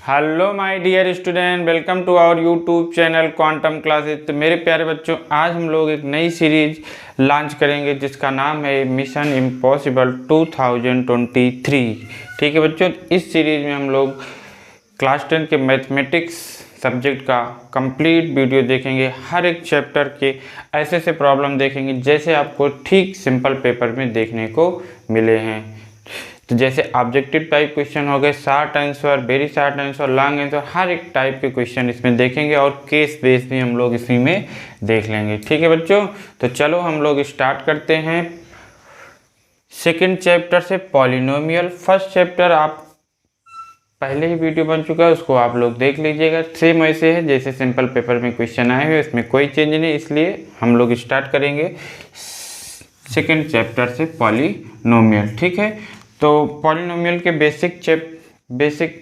Hello my dear student, welcome to our YouTube channel quantum classes. तो मेरे प्यारे बच्चों, आज हम लोग एक नई सीरीज लॉन्च करेंगे जिसका नाम है मिशन इम्पॉसिबल 2023। ठीक है बच्चों, इस सीरीज में हम लोग क्लास 10 के मैथमेटिक्स सब्जेक्ट का कंप्लीट वीडियो देखेंगे। हर एक चैप्टर के ऐसे ऐसे प्रॉब्लम देखेंगे जैसे आपको ठीक सिंपल पेपर में देखने को मिले हैं। तो जैसे ऑब्जेक्टिव टाइप क्वेश्चन हो गए, short answer, very short answer, long answer, हर एक टाइप के क्वेश्चन इसमें देखेंगे और केस बेस भी हम लोग इसी में देख लेंगे। ठीक है बच्चों, तो चलो हम लोग स्टार्ट करते हैं सेकंड चैप्टर से, पॉलिनोमियल। फर्स्ट चैप्टर आप पहले ही वीडियो बन चुका है, उसको आप लोग देख लीजिएगा। सेम ऐसे है जैसे सिंपल पेपर में क्वेश्चन आए हुए, इसमें कोई चेंज नहीं, इसलिए हम लोग स्टार्ट करेंगे सेकंड चैप्टर से, पॉलिनोमियल। ठीक है, तो पॉलिनोमियल के बेसिक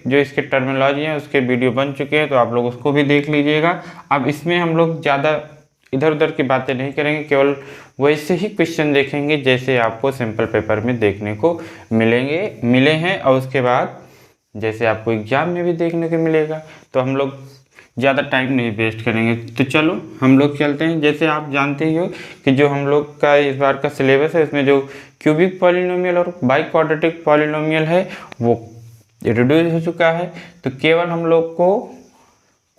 जो इसके टर्मिनोलॉजी हैं उसके वीडियो बन चुके हैं, तो आप लोग उसको भी देख लीजिएगा। अब इसमें हम लोग ज़्यादा इधर उधर की बातें नहीं करेंगे, केवल वैसे ही क्वेश्चन देखेंगे जैसे आपको सिंपल पेपर में देखने को मिले हैं, और उसके बाद जैसे आपको एग्जाम में भी देखने को मिलेगा। तो हम लोग ज़्यादा टाइम नहीं वेस्ट करेंगे, तो चलो हम लोग चलते हैं। जैसे आप जानते ही हो कि जो हम लोग का इस बार का सिलेबस है, उसमें जो क्यूबिक पॉलिनोमियल और बाई क्वाड्रेटिक पॉलिनोमियल है वो रिड्यूस हो चुका है, तो केवल हम लोग को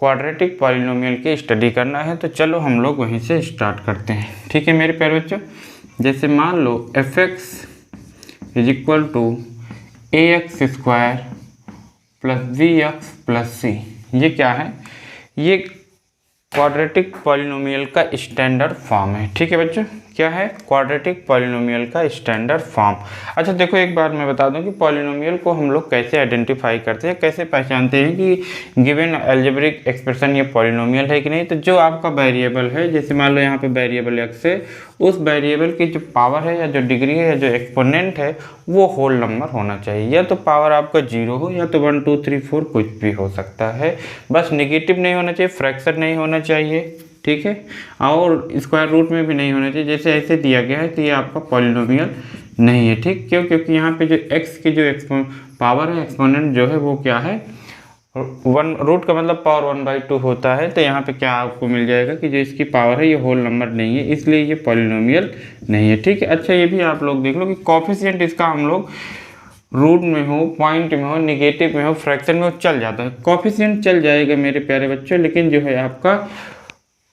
क्वाड्रेटिक पॉलिनोमियल की स्टडी करना है। तो चलो हम लोग वहीं से स्टार्ट करते हैं। ठीक है मेरे प्यारे बच्चों, जैसे मान लो f(x) is equal to ax² plus bx plus c। ये क्या है? ये क्वाड्रेटिक पॉलिनोमियल का स्टैंडर्ड फॉर्म है। ठीक है बच्चों, क्या है? क्वाड्रेटिक पॉलिनोमियल का स्टैंडर्ड फॉर्म। अच्छा देखो, एक बार मैं बता दूं कि पॉलिनोमियल को हम लोग कैसे आइडेंटिफाई करते हैं, कैसे पहचानते हैं कि गिवन अलजेब्रिक एक्सप्रेशन ये पॉलिनोमियल है कि नहीं। तो जो आपका वेरिएबल है, जैसे मान लो यहाँ पे वेरिएबल x है, उस वेरिएबल की जो पावर है या जो डिग्री है या जो एक्सपोनेंट है वो होल नंबर होना चाहिए। या तो पावर आपका 0 हो या तो 1 2 3 4 कुछ भी हो सकता है, बस नेगेटिव नहीं होना चाहिए, फ्रैक्शन नहीं होना चाहिए। ठीक है, और स्क्वायर रूट में भी नहीं होना चाहिए। जैसे ऐसे दिया गया है तो ये आपका पॉलिनोमियल नहीं है। ठीक, क्यों? क्योंकि यहाँ पे जो x की जो पावर है, एक्सपोनेंट जो है वो क्या है, 1 रूट का मतलब पावर 1/2 होता है। तो यहाँ पे क्या आपको मिल जाएगा कि जो इसकी पावर है ये होल नंबर नहीं है, इसलिए ये पॉलिनोमियल नहीं है। ठीक है, अच्छा ये भी आप लोग देख लो कि कोफिशिएंट इसका हम लोग रूट में हो, पॉइंट में हो, निगेटिव में हो, फ्रैक्शन में हो, चल जाता है। कोफिशिएंट चल जाएगा मेरे प्यारे बच्चों, लेकिन जो है आपका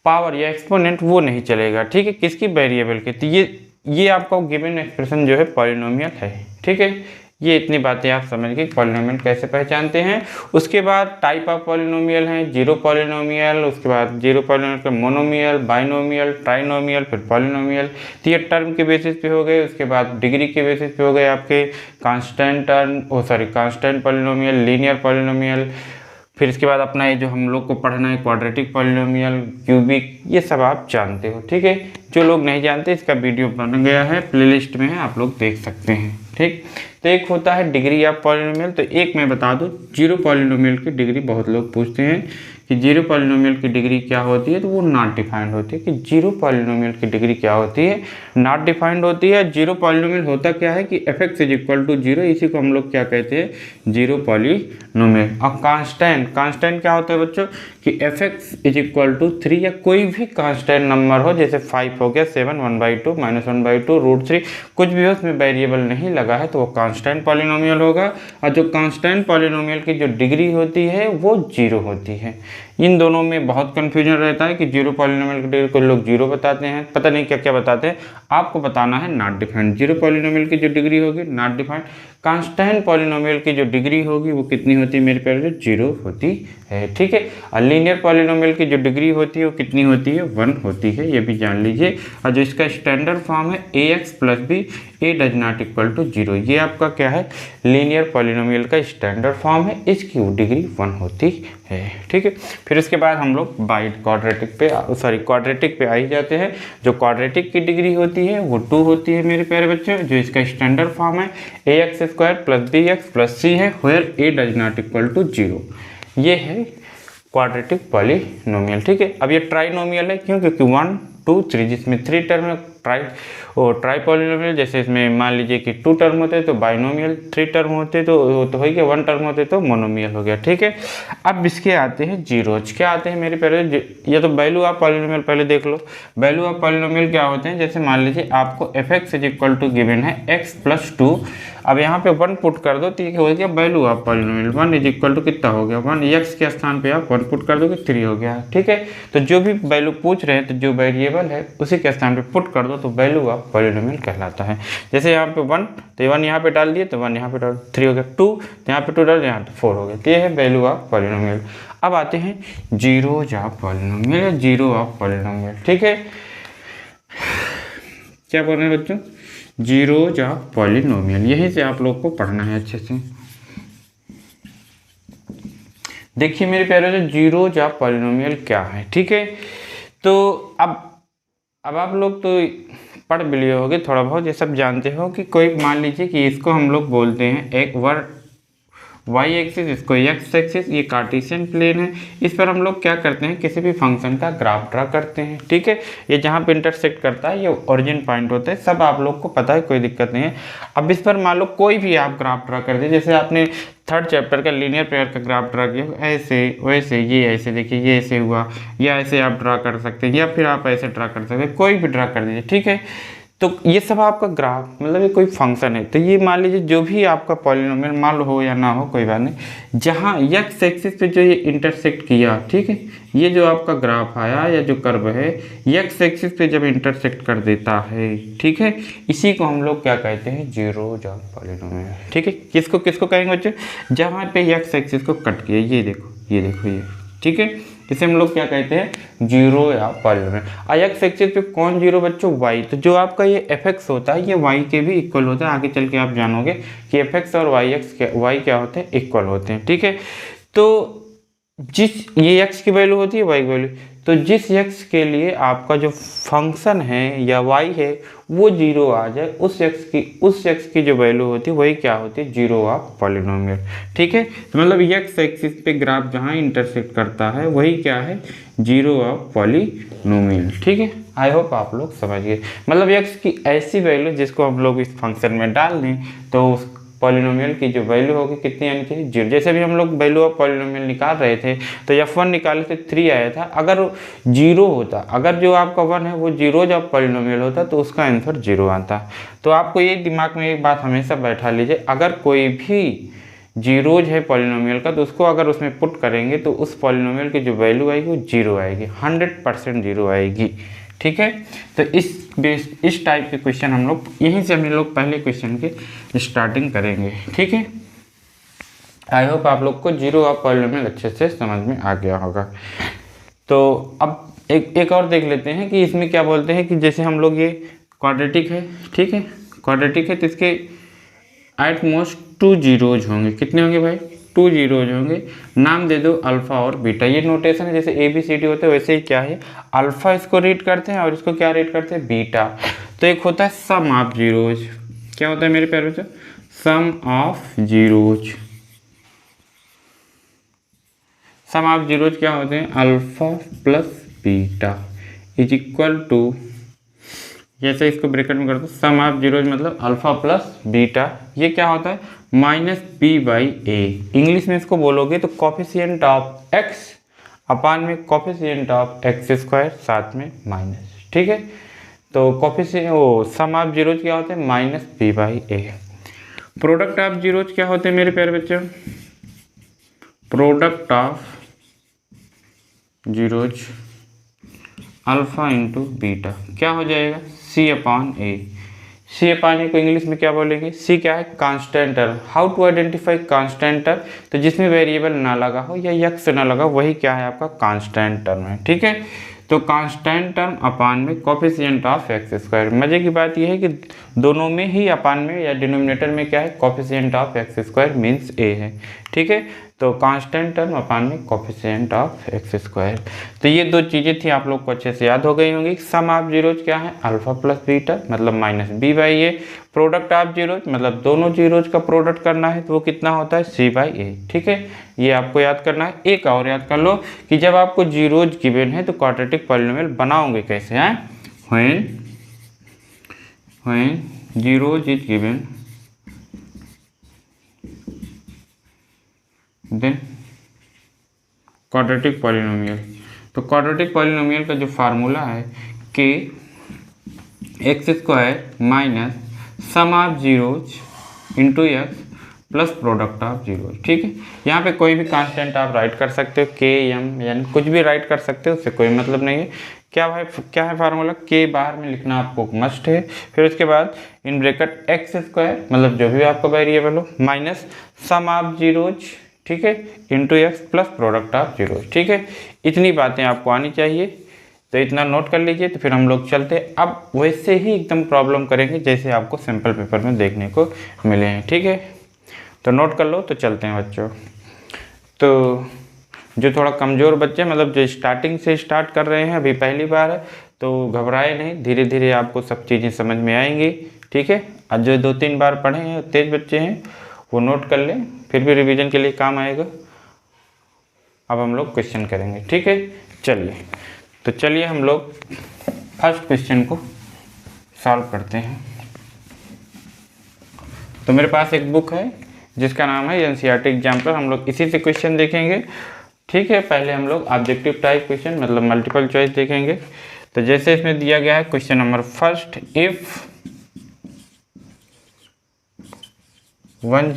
पावर या एक्सपोनेंट वो नहीं चलेगा। ठीक है, किसकी? वेरिएबल के। तो ये आपका गिवन एक्सप्रेशन जो है पॉलिनोमियल है। ठीक है, ये इतनी बातें आप समझ गए पॉलिनोमियल कैसे पहचानते हैं। उसके बाद टाइप ऑफ पॉलिनोमियल हैं, जीरो पॉलिनोमियल, उसके बाद जीरो पॉलिनोमियल का मोनोमियल, बाइनोमियल, ट्राइनोमियल, फिर पॉलिनोमियल। तो ये टर्म के बेसिस पे हो गए। उसके बाद डिग्री के बेसिस पे हो गए आपके कांस्टेंट पॉलिनोमियल, लीनियर पॉलिनोमियल। फिर इसके बाद अपना ये जो हम लोग को पढ़ना है क्वाड्रेटिक पॉलिनोमियल, क्यूबिक, ये सब आप जानते हो। ठीक है, जो लोग नहीं जानते इसका वीडियो बन गया है, प्लेलिस्ट में है, आप लोग देख सकते हैं। ठीक, तो एक होता है डिग्री ऑफ पॉलिनोमियल। तो एक मैं बता दूं, जीरो पॉलिनोमियल की डिग्री बहुत लोग पूछते हैं कि जीरो पॉलिनोमियल की डिग्री क्या होती है, तो वो नॉट डिफाइंड होती है। कि जीरो पॉलिनोमियल की डिग्री क्या होती है? नॉट डिफाइंड होती है। जीरो पॉलिनोमियल होता क्या है कि f(x) इज इक्वल टू 0, इसी को हम लोग क्या कहते हैं? Zero polynomial. और कांस्टेंट क्या होता है बच्चों? कि f(x) इज इक्वल टू 3 या कोई भी कांस्टेंट नंबर हो, जैसे 5 हो गया, 7, 1/2, -1/2, √3, कुछ भी हो, उसमें वेरिएबल नहीं लगा है तो वो कांस्टेंट पॉलिनोमियल होगा। और जो कांस्टेंट पॉलिनोमियल की जो डिग्री होती है वो 0 होती है। इन दोनों में बहुत कन्फ्यूजन रहता है कि जीरो पॉलिनोमियल की डिग्री को लोग 0 बताते हैं, पता नहीं क्या क्या बताते हैं। आपको बताना है नॉट डिफाइंड। जीरो पॉलिनोमियल की जो डिग्री होगी नॉट डिफाइंड। कांस्टेंट पॉलिनोमियल की जो डिग्री होगी वो कितनी होती है मेरे प्यारे? 0 होती है। ठीक है, और लीनियर पॉलिनोमियल की जो डिग्री होती है वो कितनी होती है? 1 होती है, ये भी जान लीजिए। और जो इसका स्टैंडर्ड फॉर्म है ax + b, a does not equal to 0, ये आपका क्या है? लीनियर पॉलिनोमियल का स्टैंडर्ड फॉर्म है, इसकी डिग्री 1 होती है। ठीक है, फिर इसके बाद हम लोग क्वाड्रेटिक पे आ ही जाते हैं। जो क्वाड्रेटिक की डिग्री होती है वो 2 होती है मेरे प्यारे बच्चों। जो इसका स्टैंडर्ड फॉर्म है ax² + bx + c है, where a does not equal to 0। ये है क्वाड्रेटिक पॉलिनोमियल। ठीक है, अब ये ट्राइनोमियल है, क्यों? क्योंकि 1 2 3, जिसमें 3 टर्म है, वो ट्राई पॉलिनोमियल, जैसे इसमें मान लीजिए कि 2 टर्म होते तो बाइनोमियल, 3 टर्म होते तो हो गया, 1 टर्म होते तो मोनोमियल हो गया। ठीक है, अब इसके आते हैं जीरोज। क्या आते हैं मेरे पहले, ये तो वैल्यू ऑफ पॉलिनोमियल पहले देख लो। वैल्यू ऑफ पॉलिनोमियल क्या होते हैं, जैसे मान लीजिए आपको f(x) = गिवन है x + 2। अब यहाँ पे 1 पुट कर दो तो ये हो गया वैल्यू ऑफ पॉलिनोमियल। 1 = कितना हो गया 1, x के स्थान पे आप 1 पुट कर दोगे 3 हो गया। ठीक है, तो जो भी वैल्यू पूछ रहे हैं तो जो वेरिएबल है उसी के स्थान पे पुट कर दो तो वैल्यू ऑफ पॉलिनोमियल कहलाता है। जैसे यहाँ पे 1 तो 1 यहाँ पे डाल दिए तो 1 यहाँ पे डाल, 3 हो गया। 2 तो यहाँ पे 2 डाल, यहाँ 4 हो गया। तो ये है वैल्यू ऑफ पॉलिनोमियल। अब आते हैं जीरोज ऑफ पॉलिनोमियल या जीरो ऑफ पॉलिनोमियल। ठीक है, क्या बोल रहे हैं बच्चों, जीरोज ऑफ पॉलिनोमियल। यहीं से आप लोग को पढ़ना है अच्छे से। देखिए मेरे प्यारे, जो जीरोज ऑफ पॉलिनोमियल क्या है। ठीक है, तो अब आप लोग तो पढ़ भी लिए होगे थोड़ा बहुत, ये सब जानते हो कि कोई मान लीजिए कि इसको हम लोग बोलते हैं एक वर्ड वाई एक्सिस, इसको एक्स एक्सिस, ये कार्टेशियन प्लेन है। इस पर हम लोग क्या करते हैं, किसी भी फंक्शन का ग्राफ ड्रा करते हैं। ठीक है, ये जहाँ पे इंटरसेक्ट करता है ये ओरिजिन पॉइंट होता है, सब आप लोग को पता है, कोई दिक्कत नहीं है। अब इस पर मान लो कोई भी आप ग्राफ ड्रा कर दे, जैसे आपने 3rd चैप्टर का लीनियर पेयर का ग्राफ ड्रा किया, ऐसे वैसे ये ऐसे, देखिए ये ऐसे हुआ, या ऐसे आप ड्रा कर सकते हैं, या फिर आप ऐसे ड्रा कर सकते हैं, कोई भी ड्रा कर दीजिए। ठीक है, तो ये सब आपका ग्राफ, मतलब ये कोई फंक्शन है। तो ये मान लीजिए जो भी आपका पॉलिनोमियल मान लो हो या ना हो कोई बात नहीं, जहाँ एक्स एक्सिस पे जो ये इंटरसेक्ट किया, ठीक है, ये जो आपका ग्राफ आया या जो कर्व है एक्स एक्सिस पे जब इंटरसेक्ट कर देता है, ठीक है, इसी को हम लोग क्या कहते हैं, जीरोज ऑफ पॉलिनोमियल। ठीक है, किसको किसको कहेंगे बच्चे, जहाँ पे एक्स एक्सिस को कट किया, ये देखो ये देखो ये, ठीक है, इसे हम लोग क्या कहते हैं, जीरो या पॉलिनोमियल। एक्स एक्सिस पे कौन जीरो बच्चों, वाई। तो जो आपका ये एफ एक्स होता है ये वाई के भी इक्वल होता है। आगे चल के आप जानोगे कि एफ एक्स और वाई क्या होते हैं, इक्वल होते हैं। ठीक है, तो जिस ये x की वैल्यू होती है y की वैल्यू, तो जिस x के लिए आपका जो फंक्शन है या y है वो जीरो आ जाए, उस x की जो वैल्यू होती है वही क्या होती है, जीरो ऑफ पॉलिनोमियल। ठीक है, तो मतलब x एक्सिस पे ग्राफ जहाँ इंटरसेक्ट करता है वही क्या है, जीरो ऑफ पॉलिनोमियल। ठीक है, आई होप आप लोग समझ गए। मतलब x की ऐसी वैल्यू जिसको हम लोग इस फंक्शन में डाल दें तो पॉलिनोमियल की जो वैल्यू होगी कितनी, यानी कि जीरो। जैसे भी हम लोग वैल्यू ऑफ पॉलिनोमियल निकाल रहे थे तो f1 निकाले थे 3 आया था, अगर जीरो होता, अगर जो आपका 1 है वो जीरोज ऑफ पॉलिनोमियल होता तो उसका आंसर जीरो आता। तो आपको ये दिमाग में एक बात हमेशा बैठा लीजिए, अगर कोई भी जीरोज है पॉलिनोमियल का तो उसको अगर उसमें पुट करेंगे तो उस पॉलिनोमियल की जो वैल्यू आएगी वो जीरो आएगी, 100% जीरो आएगी। ठीक है, तो इस टाइप के क्वेश्चन हम लोग यहीं से हम लोग पहले क्वेश्चन के स्टार्टिंग करेंगे। ठीक है, आई होप आप लोग को जीरो ऑफ पॉलिनोमियल अच्छे से समझ में आ गया होगा। तो अब एक और देख लेते हैं कि इसमें क्या बोलते हैं कि जैसे हम लोग ये क्वाड्रेटिक है, ठीक है, क्वाड्रेटिक है तो इसके एट मोस्ट 2 जीरोज होंगे। कितने होंगे भाई, 2 जीरोज होंगे। नाम दे दो अल्फा और बीटा। ये नोटेशन है, जैसे ABCD होते हैं वैसे ही क्या है, अल्फा इसको रीड करते हैं और इसको क्या रीड करते हैं, बीटा। तो एक होता है सम ऑफ जीरोज। क्या होता है मेरे प्यारे बच्चों, sum of zeros. Sum of zeros क्या होते हैं, alpha plus beta is equal to, जैसे इसको ब्रैकेट में कर दो, सम ऑफ जीरोज मतलब अल्फा प्लस बीटा, ये क्या होता है, -b/a। इंग्लिश में इसको बोलोगे तो कोफिशिएंट ऑफ x अपान में कोफिशिएंट ऑफ x², साथ में माइनस। ठीक है, तो कोफिशिएंट वो सम ऑफ जीरोज क्या होते हैं, -b/a। प्रोडक्ट ऑफ जीरोज क्या होते हैं मेरे प्यारे बच्चों, product of zeros alpha into beta क्या हो जाएगा, C/A। C/A को इंग्लिश में क्या बोलेंगे, C क्या है, constant term. How to identify constant term, तो जिसमें वेरिएबल ना लगा हो या x ना लगा वही क्या है, आपका कांस्टेंट टर्म है। ठीक है, तो कांस्टेंट टर्म अपान में कोफिशिएंट ऑफ x²। मजे की बात यह है कि दोनों में ही अपान में या डिनोमिनेटर में क्या है, coefficient of x² means a है। ठीक है, तो कांस्टेंट टर्म अपान में कोफिशिएंट ऑफ x²। तो ये दो चीज़ें थी, आप लोग को अच्छे से याद हो गई होंगी। सम ऑफ जीरोज क्या है, अल्फा प्लस बीटा मतलब -b/a। प्रोडक्ट ऑफ जीरोज मतलब दोनों जीरोज का प्रोडक्ट करना है तो वो कितना होता है, C/a। ठीक है, ये आपको याद करना है। एक और याद कर लो कि जब आपको जीरोज गिवन है तो क्वाड्रेटिक पॉलिनोमियल बनाओगे कैसे हैं, when when zeros is given then quadratic polynomial. तो क्वाड्रेटिक पॉलिनोमियल का जो फार्मूला है कि x square minus sum of zeros into x plus product of zeros. ठीक है, यहाँ पे कोई भी कांस्टेंट आप राइट कर सकते हो, के एम यानी कुछ भी राइट कर सकते हो, उससे कोई मतलब नहीं है। क्या है फार्मूला, के बाहर में लिखना आपको मस्ट है। फिर उसके बाद इन ब्रैकेट एक्स स्क्वायर मतलब जो भी आपका वेरिएबल हो माइनस सम ऑफ जीरोज, ठीक है, into x plus product of zeros. ठीक है, इतनी बातें आपको आनी चाहिए, तो इतना नोट कर लीजिए। तो फिर हम लोग चलते अब वैसे ही एकदम प्रॉब्लम करेंगे जैसे आपको सिंपल पेपर में देखने को मिले हैं। ठीक है, तो नोट कर लो। तो चलते हैं बच्चों। तो जो थोड़ा कमज़ोर बच्चे मतलब जो स्टार्टिंग से स्टार्ट कर रहे हैं, अभी पहली बार है, तो घबराए नहीं, धीरे धीरे आपको सब चीज़ें समझ में आएंगी। ठीक है, आज जो 2-3 बार पढ़े हैं तेज बच्चे हैं वो नोट कर लें, फिर भी रिवीजन के लिए काम आएगा। अब हम लोग क्वेश्चन करेंगे। ठीक है, चलिए हम लोग फर्स्ट क्वेश्चन को सॉल्व करते हैं। तो मेरे पास एक बुक है जिसका नाम है एनसीईआरटी एग्जाम्पल, हम लोग इसी से क्वेश्चन देखेंगे। ठीक है, पहले हम लोग ऑब्जेक्टिव टाइप क्वेश्चन मतलब मल्टीपल चॉइस देखेंगे। तो जैसे इसमें दिया गया है question number first, if 1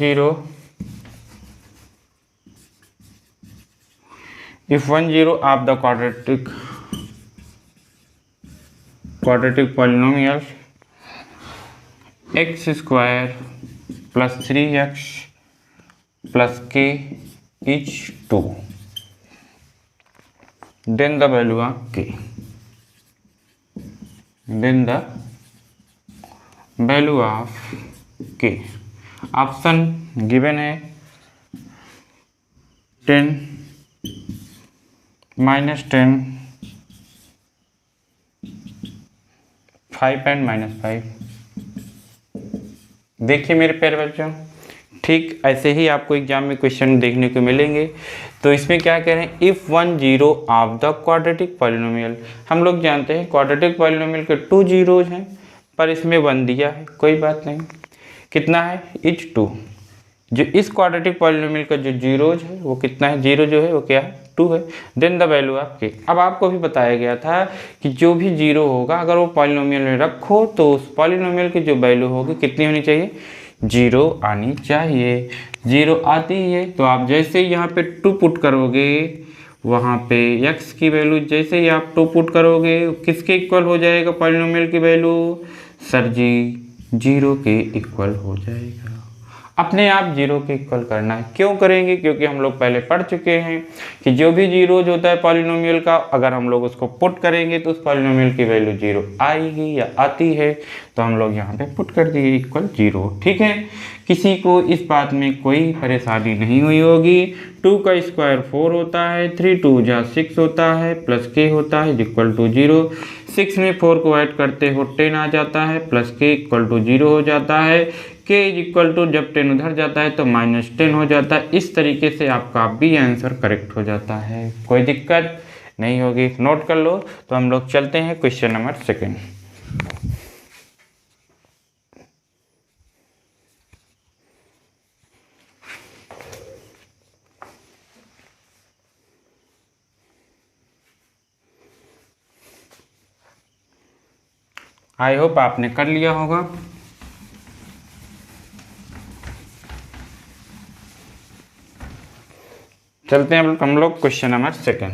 0 of the quadratic polynomial x square plus 3x plus k is 2, then the value of k, option given है 10 -10 5 एंड -5। देखिए मेरे प्यारे बच्चों, ठीक ऐसे ही आपको एग्जाम में क्वेश्चन देखने को मिलेंगे। तो इसमें क्या कह रहे हैं, if 1 0 of the quadratic polynomial. हम लोग जानते हैं क्वाड्रेटिक पॉलिनोमियल के 2 जीरोज हैं, पर इसमें 1 दिया है, कोई बात नहीं। कितना है, इच 2। जो इस क्वाड्रेटिक पॉलिनोमियल का जो जीरोज है वो कितना है, जीरो जो है वो क्या है, 2 है। देन द वैल्यू ऑफ के। अब आपको भी बताया गया था कि जो भी जीरो होगा अगर वो पॉलिनोमियल में रखो तो उस पॉलिनोमियल की जो वैल्यू होगी कितनी होनी चाहिए, 0 आनी चाहिए। 0 आती है तो आप जैसे ही यहाँ पे 2 पुट करोगे, वहाँ पे x की वैल्यू जैसे ही आप 2 पुट करोगे किसके इक्वल हो जाएगा पॉलिनोमियल की वैल्यू, सर जी 0 के इक्वल हो जाएगा। अपने आप 0 के इक्वल करना है। क्यों करेंगे, क्योंकि हम लोग पहले पढ़ चुके हैं कि जो भी जीरोज होता है पॉलिनोमियल का, अगर हम लोग उसको पुट करेंगे तो उस पॉलिनोमियल की वैल्यू 0 आएगी या आती है। तो हम लोग यहाँ पे पुट कर दिए इक्वल 0। ठीक है, किसी को इस बात में कोई परेशानी नहीं हुई होगी। 2 का स्क्वायर 4 होता है, 3 2 जा 6 होता है, प्लस के होता है इक्वल टू 0। 6 में 4 को ऐड करते हो 10 आ जाता है, प्लस के इक्वल टू 0 हो जाता है। के इज इक्वल टू जब 10 उधर जाता है तो -10 हो जाता है। इस तरीके से आपका बी आंसर करेक्ट हो जाता है, कोई दिक्कत नहीं होगी। नोट कर लो। तो हम लोग चलते हैं question number second. I hope आपने कर लिया होगा। चलते हैं हम लोग question number second.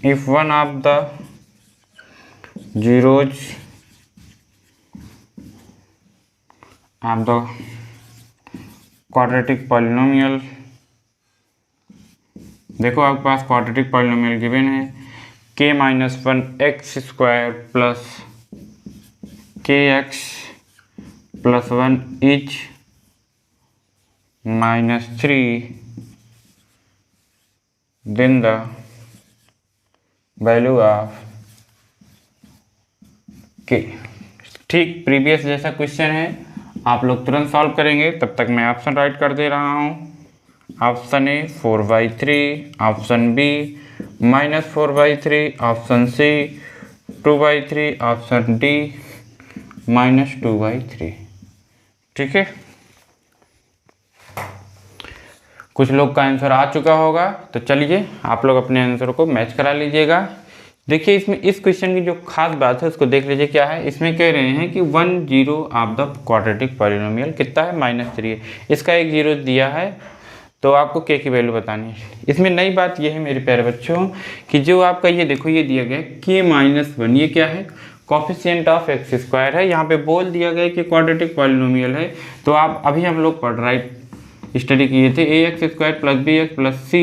If one of the zeros of the quadratic polynomial, देखो आपके पास क्वाड्रेटिक पॉलिनोमियल गिवन है k-1 x square plus kx plus 1 is -3, then the value of k। ठीक प्रीवियस जैसा क्वेश्चन है, आप लोग तुरंत सॉल्व करेंगे। तब तक मैं ऑप्शन राइट कर दे रहा हूँ। Option A 4/3, option B -4/3 option C, 2/3 option D, -2/3। ठीक है, कुछ लोग का आंसर आ चुका होगा, तो चलिए आप लोग अपने आंसर को मैच करा लीजिएगा। देखिए इसमें इस क्वेश्चन की जो खास बात है उसको देख लीजिए क्या है। इसमें कह रहे हैं कि 1 0 ऑफ द क्वाड्रेटिक पॉलिनोमियल कितना है, -3 है। इसका एक 0 दिया है, तो आपको के की वैल्यू बतानी है। इसमें नई बात ये है मेरे प्यारे बच्चों कि जो आपका ये देखो ये दिया गया है k-1, ये क्या है, कोफिशिएंट ऑफ एक्स स्क्वायर है। यहाँ पे बोल दिया गया कि क्वाड्रेटिक पॉलिनोमियल है। तो आप अभी हम लोग पढ़ रहे स्टडी किए थे ax² + bx + c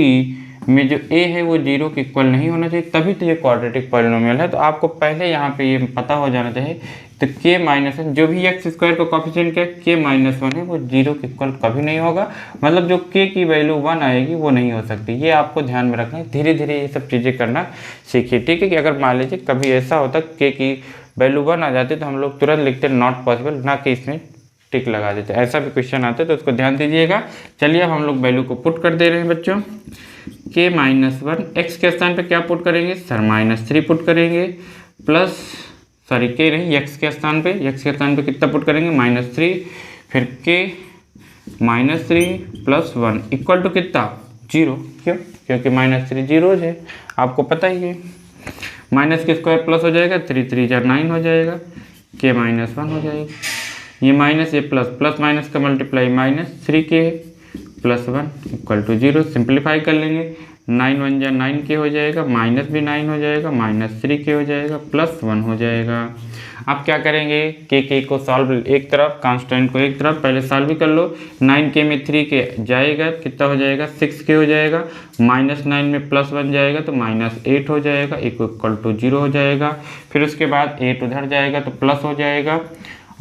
में जो a है वो 0 के इक्वल नहीं होना चाहिए, तभी तो ये क्वाड्रेटिक पॉलिनोमियल है। तो आपको पहले यहाँ पे ये पता हो जाना चाहिए। तो k-1 जो भी x² का कोफिशिएंट क्या k-1 है वो 0 के इक्वल कभी नहीं होगा, मतलब जो k की वैल्यू 1 आएगी वो नहीं हो सकती। ये आपको ध्यान में रखना है, धीरे धीरे ये सब चीज़ें करना सीखिए। ठीक है, कि अगर मान लीजिए कभी ऐसा होता k की वैल्यू 1 आ जाती तो हम लोग तुरंत लिखते नॉट पॉसिबल, ना कि इसमें टिक लगा देते, ऐसा भी क्वेश्चन आता है, तो उसको ध्यान दीजिएगा। चलिए अब हम लोग वैल्यू को पुट कर दे रहे हैं बच्चों। k-1 x के स्थान पे क्या पुट करेंगे सर, -3 पुट करेंगे, प्लस सॉरी k नहीं x के स्थान पे कितना पुट करेंगे -3, फिर k-3 + 1 इक्वल टू कितना 0। क्यों, क्योंकि -3 0 है, आपको पता ही है। माइनस के स्क्वायर प्लस हो जाएगा, 3 3 × 9 हो जाएगा, k-1 हो जाएगा। ये माइनस ये प्लस, प्लस माइनस का मल्टीप्लाई -3k है, +1 इक्वल टू 0। सिंप्लीफाई कर लेंगे, 9 1 जा 9k हो जाएगा, माइनस भी 9 हो जाएगा, -3k हो जाएगा, +1 हो जाएगा। अब क्या करेंगे, k को सॉल्व एक तरफ, कांस्टेंट को एक तरफ, पहले सॉल्व कर लो। 9k में 3k जाएगा, कितना हो जाएगा 6k हो जाएगा, -9 में +1 जाएगा तो -8 हो जाएगा, इक्वल टू 0 हो जाएगा। फिर उसके बाद 8 उधर जाएगा तो प्लस हो जाएगा,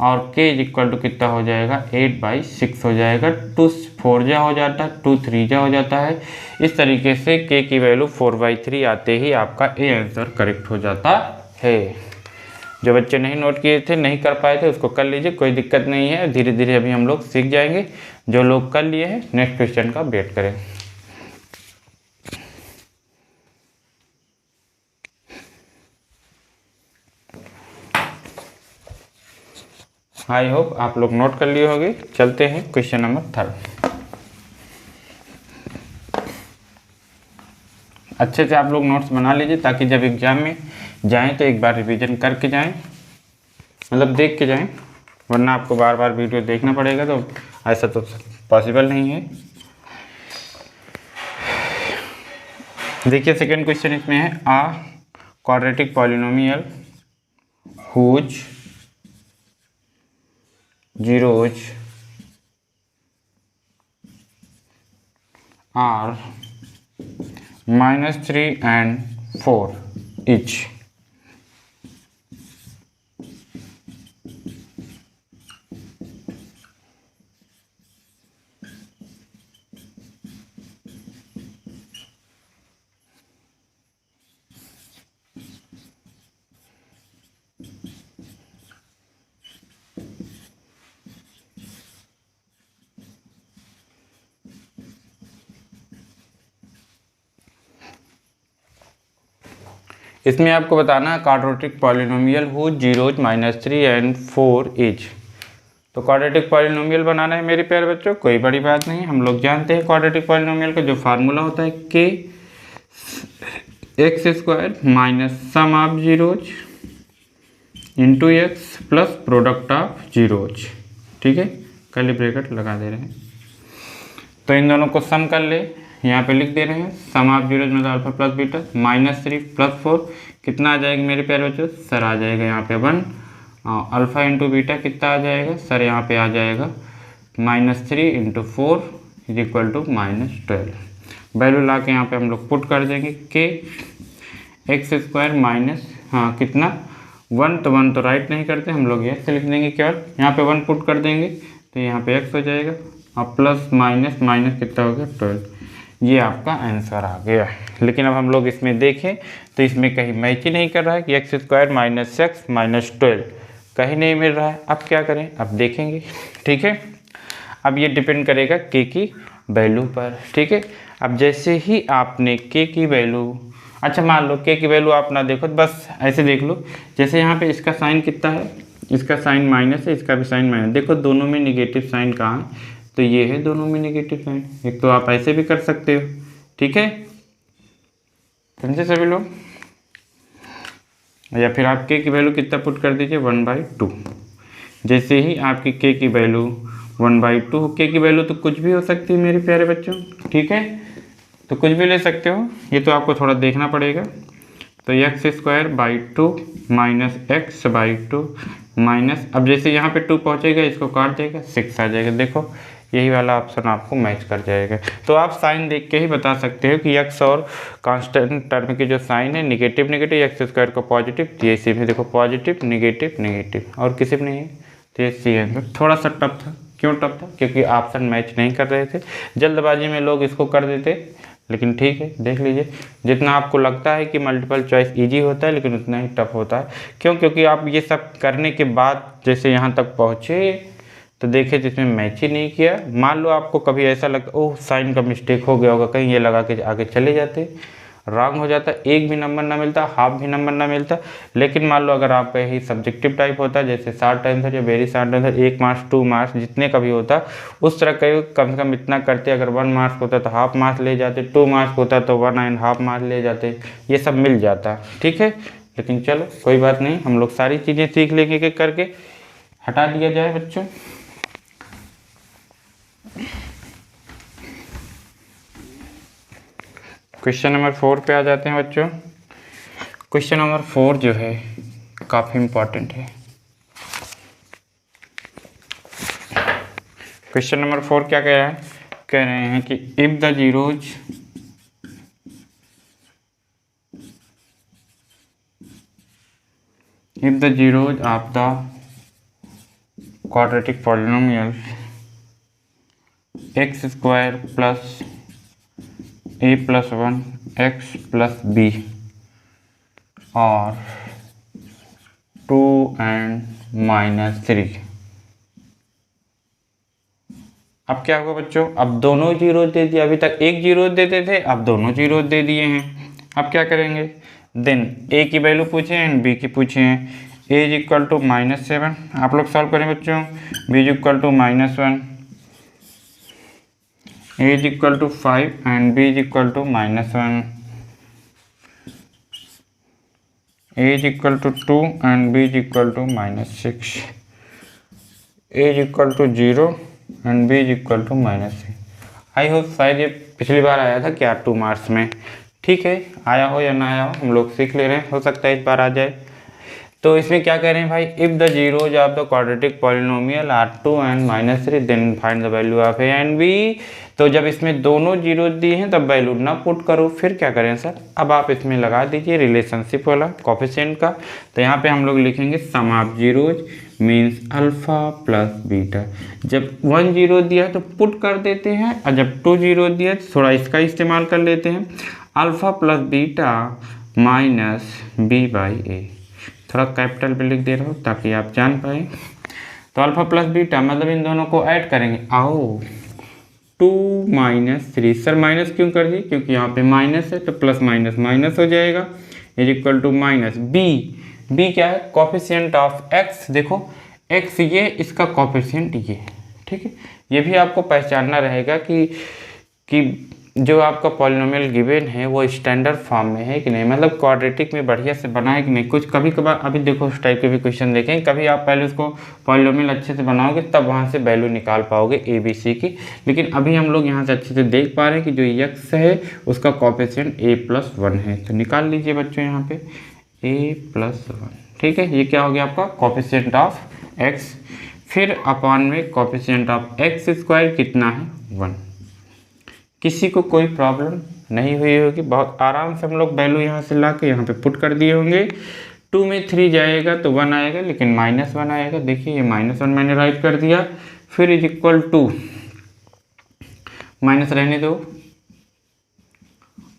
और k इक्वल टू कितना हो जाएगा 8/6 हो जाएगा। 2 4 जा हो जाता है, 2 3 जा हो जाता है। इस तरीके से k की वैल्यू 4/3 आते ही आपका ए आंसर करेक्ट हो जाता है। जो बच्चे नहीं नोट किए थे, नहीं कर पाए थे, उसको कर लीजिए, कोई दिक्कत नहीं है, धीरे धीरे अभी हम लोग सीख जाएंगे। जो लोग कर लिए हैं नेक्स्ट क्वेश्चन का वेट करें। आई होप आप लोग नोट कर लिए होंगे। चलते हैं क्वेश्चन नंबर 3। अच्छे से आप लोग नोट्स बना लीजिए, ताकि जब एग्जाम में जाएं तो एक बार रिवीजन करके जाएं, मतलब देख के जाएं, वरना आपको बार बार वीडियो देखना पड़ेगा, तो ऐसा तो पॉसिबल नहीं है। देखिए सेकंड क्वेश्चन इसमें है, a quadratic polynomial whose zeros are -3 and 4 each. इसमें आपको बताना है quadratic polynomial whose zeros -3 and 4 each. तो क्वाड्रेटिक पॉलिनोमियल बनाना है मेरे प्यारे बच्चों, कोई बड़ी बात नहीं, हम लोग जानते हैं क्वाड्रेटिक पॉलिनोमियल का जो फार्मूला होता है k x² minus sum of zeros into x plus product of zeros. ठीक है, कर्ली ब्रैकेट लगा दे रहे हैं। तो इन दोनों को सम कर ले, यहाँ पे लिख दे रहे हैं सम ऑफ जीरोज मतलब अल्फा प्लस बीटा, -3 + 4 कितना आ जाएगा मेरे प्यारे बच्चों सर, आ जाएगा यहाँ पे 1, अल्फा इंटू बीटा कितना आ जाएगा सर, यहाँ पे आ जाएगा -3 × 4 = -12। वैल्यू ला के यहाँ पे हम लोग पुट कर देंगे, k x² माइनस कितना 1, तो 1 तो राइट नहीं करते हम लोग, ये से लिख देंगे केवल, यहाँ पे 1 पुट कर देंगे तो यहाँ पे x हो जाएगा, और प्लस माइनस माइनस कितना हो गया 12। ये आपका आंसर आ गया। लेकिन अब हम लोग इसमें देखें तो इसमें कहीं मैच ही नहीं कर रहा है कि x² - x -12 कहीं नहीं मिल रहा है। अब क्या करें, अब देखेंगे। ठीक है, अब ये डिपेंड करेगा k की वैल्यू पर। ठीक है, अब जैसे ही आपने के की वैल्यू, अच्छा मान लो के की वैल्यू आप ना देखो, बस ऐसे देख लो, जैसे यहाँ पे इसका साइन कितना है, इसका साइन माइनस है, इसका भी साइन माइनस, देखो दोनों में निगेटिव साइन कहाँ है, तो ये है दोनों में निगेटिव साइन। एक तो आप ऐसे भी कर सकते हो, ठीक है, समझे सभी लोग। या फिर आप के की वैल्यू कितना पुट कर दीजिए 1/2। जैसे ही आपकी के की वैल्यू 1/2, के की वैल्यू तो कुछ भी हो सकती है मेरे प्यारे बच्चों, ठीक है, तो कुछ भी ले सकते हो, ये तो आपको थोड़ा देखना पड़ेगा। तो x²/2 माइनस x/2 माइनस, अब जैसे यहाँ पे 2 पहुँचेगा इसको काट देगा 6 आ जाएगा, देखो यही वाला ऑप्शन आपको मैच कर जाएगा। तो आप साइन देख के ही बता सकते हो कि x और कांस्टेंट टर्म की जो साइन है निगेटिव निगेटिव, x² को पॉजिटिव, तो ये सी में देखो पॉजिटिव निगेटिव निगेटिव, और किसी में नहीं है, तो ये सी है। थोड़ा सा टफ था, क्यों टफ था, क्योंकि ऑप्शन मैच नहीं कर रहे थे, जल्दबाजी में लोग इसको कर देते, लेकिन ठीक है देख लीजिए, जितना आपको लगता है कि मल्टीपल चॉइस इजी होता है लेकिन उतना ही टफ होता है। क्यों, क्योंकि आप ये सब करने के बाद जैसे यहाँ तक पहुँचे तो देखे जिसमें मैच ही नहीं किया, मान लो आपको कभी ऐसा लगता ओह साइन का मिस्टेक हो गया होगा, कहीं ये लगा के आगे चले जाते, रॉन्ग हो जाता, एक भी नंबर ना मिलता, हाफ भी नंबर ना मिलता। लेकिन मान लो अगर आप ही सब्जेक्टिव टाइप होता जैसे शॉर्ट आंसर या very short answer, 1 marks 2 marks जितने का भी होता, उस तरह का कम से कम इतना करते, अगर 1 मार्क्स होता तो हाफ मार्क्स ले जाते, 2 मार्क्स होता तो 1.5 मार्क्स ले जाते, ये सब मिल जाता, ठीक है। लेकिन चलो कोई बात नहीं, हम लोग सारी चीज़ें सीख लेंगे कि करके हटा दिया जाए बच्चों। क्वेश्चन नंबर 4 पे आ जाते हैं बच्चों। क्वेश्चन नंबर 4 जो है काफ़ी इम्पॉर्टेंट है। क्वेश्चन नंबर 4 क्या कह रहा है, कह रहे हैं कि if the zeros of the quadratic polynomial x² plus a plus 1 x plus b और 2 and -3। अब क्या होगा बच्चों, अब दोनों जीरो दे दिए, अभी तक एक जीरो देते थे, अब दोनों जीरो दे दिए हैं। अब क्या करेंगे, देन a की वैल्यू पूछे एंड b की पूछे हैं। a इज इक्वल टू -7, आप लोग सॉल्व करें बच्चों, b is equal to -1, a is equal to 5 and b is equal to -1, a is equal to 2 and b is equal to -6, a is equal to 0 and b is equal to -3। I hope शायद ये पिछली बार आया था क्या 2 marks में, ठीक है, आया हो या ना आया हो हम लोग सीख ले रहे हैं, हो सकता है इस बार आ जाए। तो इसमें क्या कह रहे हैं भाई, if the zeros of the quadratic polynomial are 2 and -3 then find the value of a and b. तो जब इसमें दोनों जीरो दिए हैं तब वैल्यू ना पुट करो, फिर क्या करें सर, अब आप इसमें लगा दीजिए रिलेशनशिप वाला कोफिशिएंट का। तो यहाँ पे हम लोग लिखेंगे sum of zeros means alpha plus beta. जब 1 0 दिया है तो पुट कर देते हैं, और जब 2 0 दिया तो थोड़ा इसका इस्तेमाल कर लेते हैं, alpha plus beta minus b by a. थोड़ा कैपिटल पे लिख दे रहा हूँ ताकि आप जान पाए। तो अल्फा प्लस बीटा मतलब इन दोनों को ऐड करेंगे, आओ 2 - 3। सर माइनस क्यों कर दी, क्योंकि यहाँ पे माइनस है तो प्लस माइनस माइनस हो जाएगा, is equal to minus b. B क्या है, कोफिशिएंट ऑफ एक्स। देखो एक्स ये, इसका कोफिशिएंट ये, ठीक है। ये भी आपको पहचानना रहेगा कि जो आपका पॉलिनोमियल गिवन है वो स्टैंडर्ड फॉर्म में है कि नहीं, मतलब क्वाड्रेटिक में बढ़िया से बना है कि नहीं। कुछ कभी कभार अभी देखो उस टाइप के भी क्वेश्चन देखें, कभी आप पहले उसको पॉलिनोमियल अच्छे से बनाओगे तब वहाँ से वैल्यू निकाल पाओगे ए बी सी की। लेकिन अभी हम लोग यहाँ से अच्छे से देख पा रहे हैं कि जो एक्स है उसका कोफिशिएंट a+1 है, तो निकाल लीजिए बच्चों यहाँ पे a+1, ठीक है। ये क्या हो गया आपका कोफिशिएंट ऑफ एक्स, फिर अपॉन में कोफिशिएंट ऑफ x² कितना है 1। किसी को कोई प्रॉब्लम नहीं हुई होगी, बहुत आराम से हम लोग वैल्यू यहाँ से ला के यहाँ पे पुट कर दिए होंगे। 2 में 3 जाएगा तो 1 आएगा, लेकिन -1 आएगा। देखिए ये -1 मैंने राइट कर दिया, फिर इज इक्वल टू माइनस रहने दो,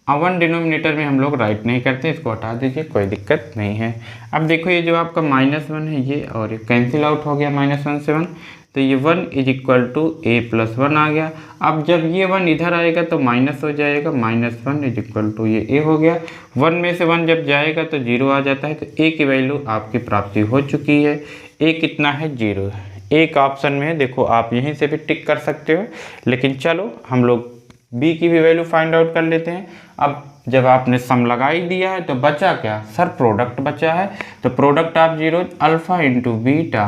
अब 1 डिनोमिनेटर में हम लोग राइट नहीं करते, इसको हटा दीजिए, कोई दिक्कत नहीं है। अब देखो ये जो आपका -1 है ये और ये कैंसिल आउट हो गया, -1 से 1, तो ये 1 is equal to a plus 1 आ गया। अब जब ये 1 इधर आएगा तो माइनस हो जाएगा, -1 इज इक्वल टू ये ए हो गया। 1 में से 1 जब जाएगा तो 0 आ जाता है, तो ए की वैल्यू आपकी प्राप्ति हो चुकी है। ए कितना है? 0 है। एक ऑप्शन में है, देखो आप यहीं से भी टिक कर सकते हो, लेकिन चलो हम लोग बी की भी वैल्यू फाइंड आउट कर लेते हैं। अब जब आपने सम लगा ही दिया है तो बचा क्या सर? प्रोडक्ट बचा है। तो product of zero alpha into beta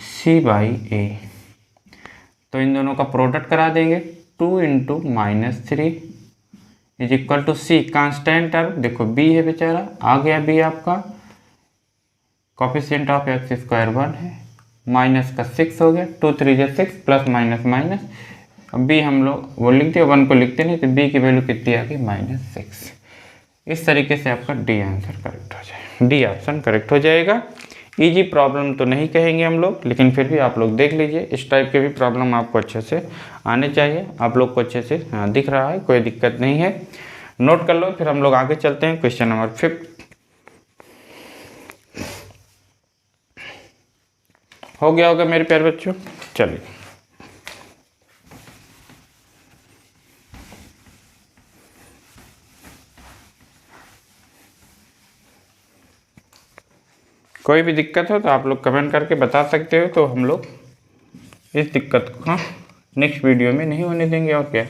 c by a, तो इन दोनों का प्रोडक्ट करा देंगे। 2 into -3 is equal to c, constant term देखो बी है बेचारा, आ गया बी आपका। कोफिशिएंट ऑफ एक्स स्क्वायर 1 है, माइनस का 6 हो गया, 2 3 6 प्लस माइनस माइनस। अब बी हम लोग वो लिखते हैं, 1 को लिखते नहीं, तो बी की वैल्यू कितनी आ गई? -6। इस तरीके से आपका डी आंसर करेक्ट हो जाएगा, डी ऑप्शन करेक्ट हो जाएगा। इजी प्रॉब्लम तो नहीं कहेंगे हम लोग, लेकिन फिर भी आप लोग देख लीजिए, इस टाइप के भी प्रॉब्लम आपको अच्छे से आने चाहिए। आप लोग को अच्छे से दिख रहा है, कोई दिक्कत नहीं है, नोट कर लो। फिर हम लोग आगे चलते हैं क्वेश्चन नंबर 5। हो गया होगा मेरे प्यारे बच्चों, चलिए। कोई भी दिक्कत हो तो आप लोग कमेंट करके बता सकते हो, तो हम लोग इस दिक्कत को नेक्स्ट वीडियो में नहीं होने देंगे। और क्या,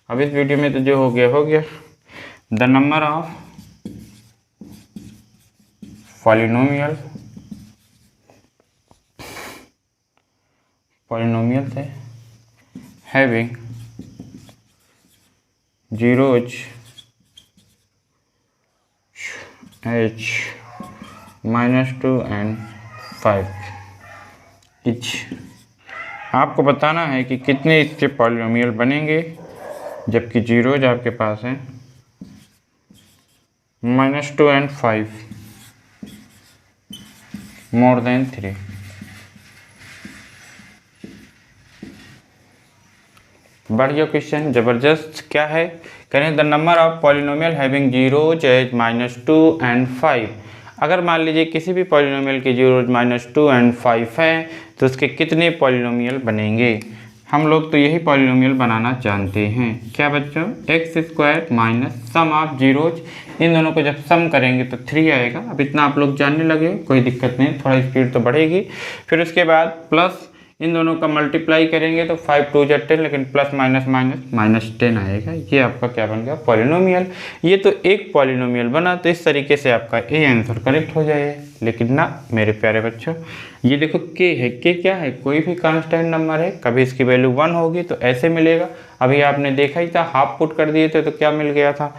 अब इस वीडियो में तो जो हो गया हो गया। द नंबर ऑफ पॉलिनोमियल है having zeros h -2 and 5 etch. आपको बताना है कि कितने इसके पॉलिनोमियल बनेंगे, जबकि जीरोज आपके पास हैं -2 and 5 मोर देन 3। बढ़िया क्वेश्चन, जबरदस्त। क्या है? करें the number of polynomial having zeros as -2 and 5। अगर मान लीजिए किसी भी पॉलिनोमियल के जीरोज -2 and 5 हैं, तो उसके कितने पॉलिनोमियल बनेंगे? हम लोग तो यही पॉलिनोमियल बनाना जानते हैं। क्या बच्चों? X square minus sum of zeros, इन दोनों को जब सम करेंगे तो 3 आएगा। अब इतना आप लोग जानने लगे, कोई दिक्कत नहीं, थोड़ा स्पीड तो बढ़ेगी। फिर उसके बाद प्लस इन दोनों का मल्टीप्लाई करेंगे तो 5 2 10, लेकिन प्लस माइनस माइनस 10 आएगा। ये आपका क्या बन गया? पॉलिनोमियल। ये तो एक पॉलिनोमियल बना, तो इस तरीके से आपका ए आंसर करेक्ट हो जाए। लेकिन ना मेरे प्यारे बच्चों, ये देखो के है, के क्या है? कोई भी कांस्टेंट नंबर है, कभी इसकी वैल्यू 1 होगी तो ऐसे मिलेगा। अभी आपने देखा ही था, हाफ पुट कर दिए थे तो क्या मिल गया था?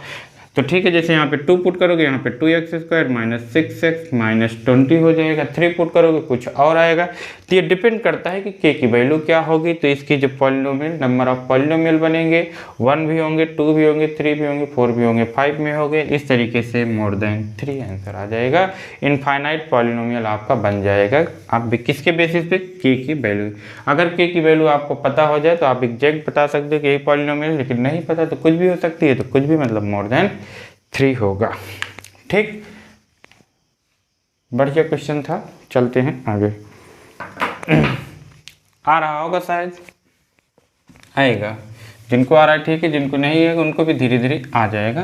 तो ठीक है, जैसे यहाँ पे 2 पुट करोगे, यहाँ पे 2x स्क्वायर -6x -20 हो जाएगा। 3 पुट करोगे कुछ और आएगा। तो ये डिपेंड करता है कि k की वैल्यू क्या होगी। तो इसकी जो पॉलिनोमियल नंबर ऑफ पॉलिनोमियल बनेंगे, 1 भी होंगे, 2 भी होंगे, 3 भी होंगे, 4 भी होंगे, 5 में होंगे। इस तरीके से मोर देन 3 आंसर आ जाएगा। इनफाइनाइट पॉलिनोमियल आपका बन जाएगा। आप भी किसके बेसिस पे? k की वैल्यू। अगर k की वैल्यू आपको पता हो जाए तो आप एग्जैक्ट बता सकते हो कि यही पॉलिनोमियल, लेकिन नहीं पता तो कुछ भी हो सकती है। तो कुछ भी मतलब मोर देन 3 होगा। ठीक, बढ़िया क्वेश्चन था। चलते हैं आगे। आ रहा होगा शायद, आएगा। जिनको आ रहा है ठीक है, जिनको नहीं है उनको भी धीरे धीरे आ जाएगा।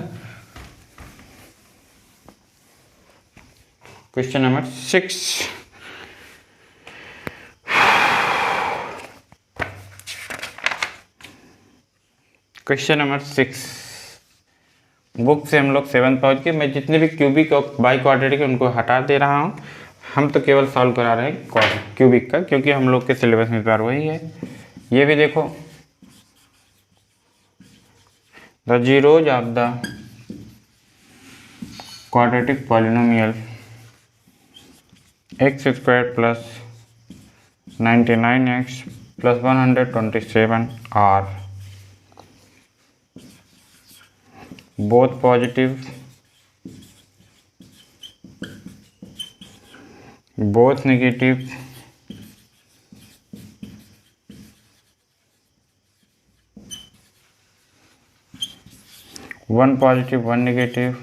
Question number 6। Question number 6 book से हम लोग 7 पहुँच गए। मैं जितने भी क्यूबिक और बाई क्वाड्रेटिक है उनको हटा दे रहा हूँ। हम तो केवल सॉल्व करा रहे हैं क्यूबिक का, क्योंकि हम लोग के सिलेबस में बार वही है। ये भी देखो, the zeros of the quadratic polynomial x square plus 99x plus 127 are both positive, both negative, one positive, one negative,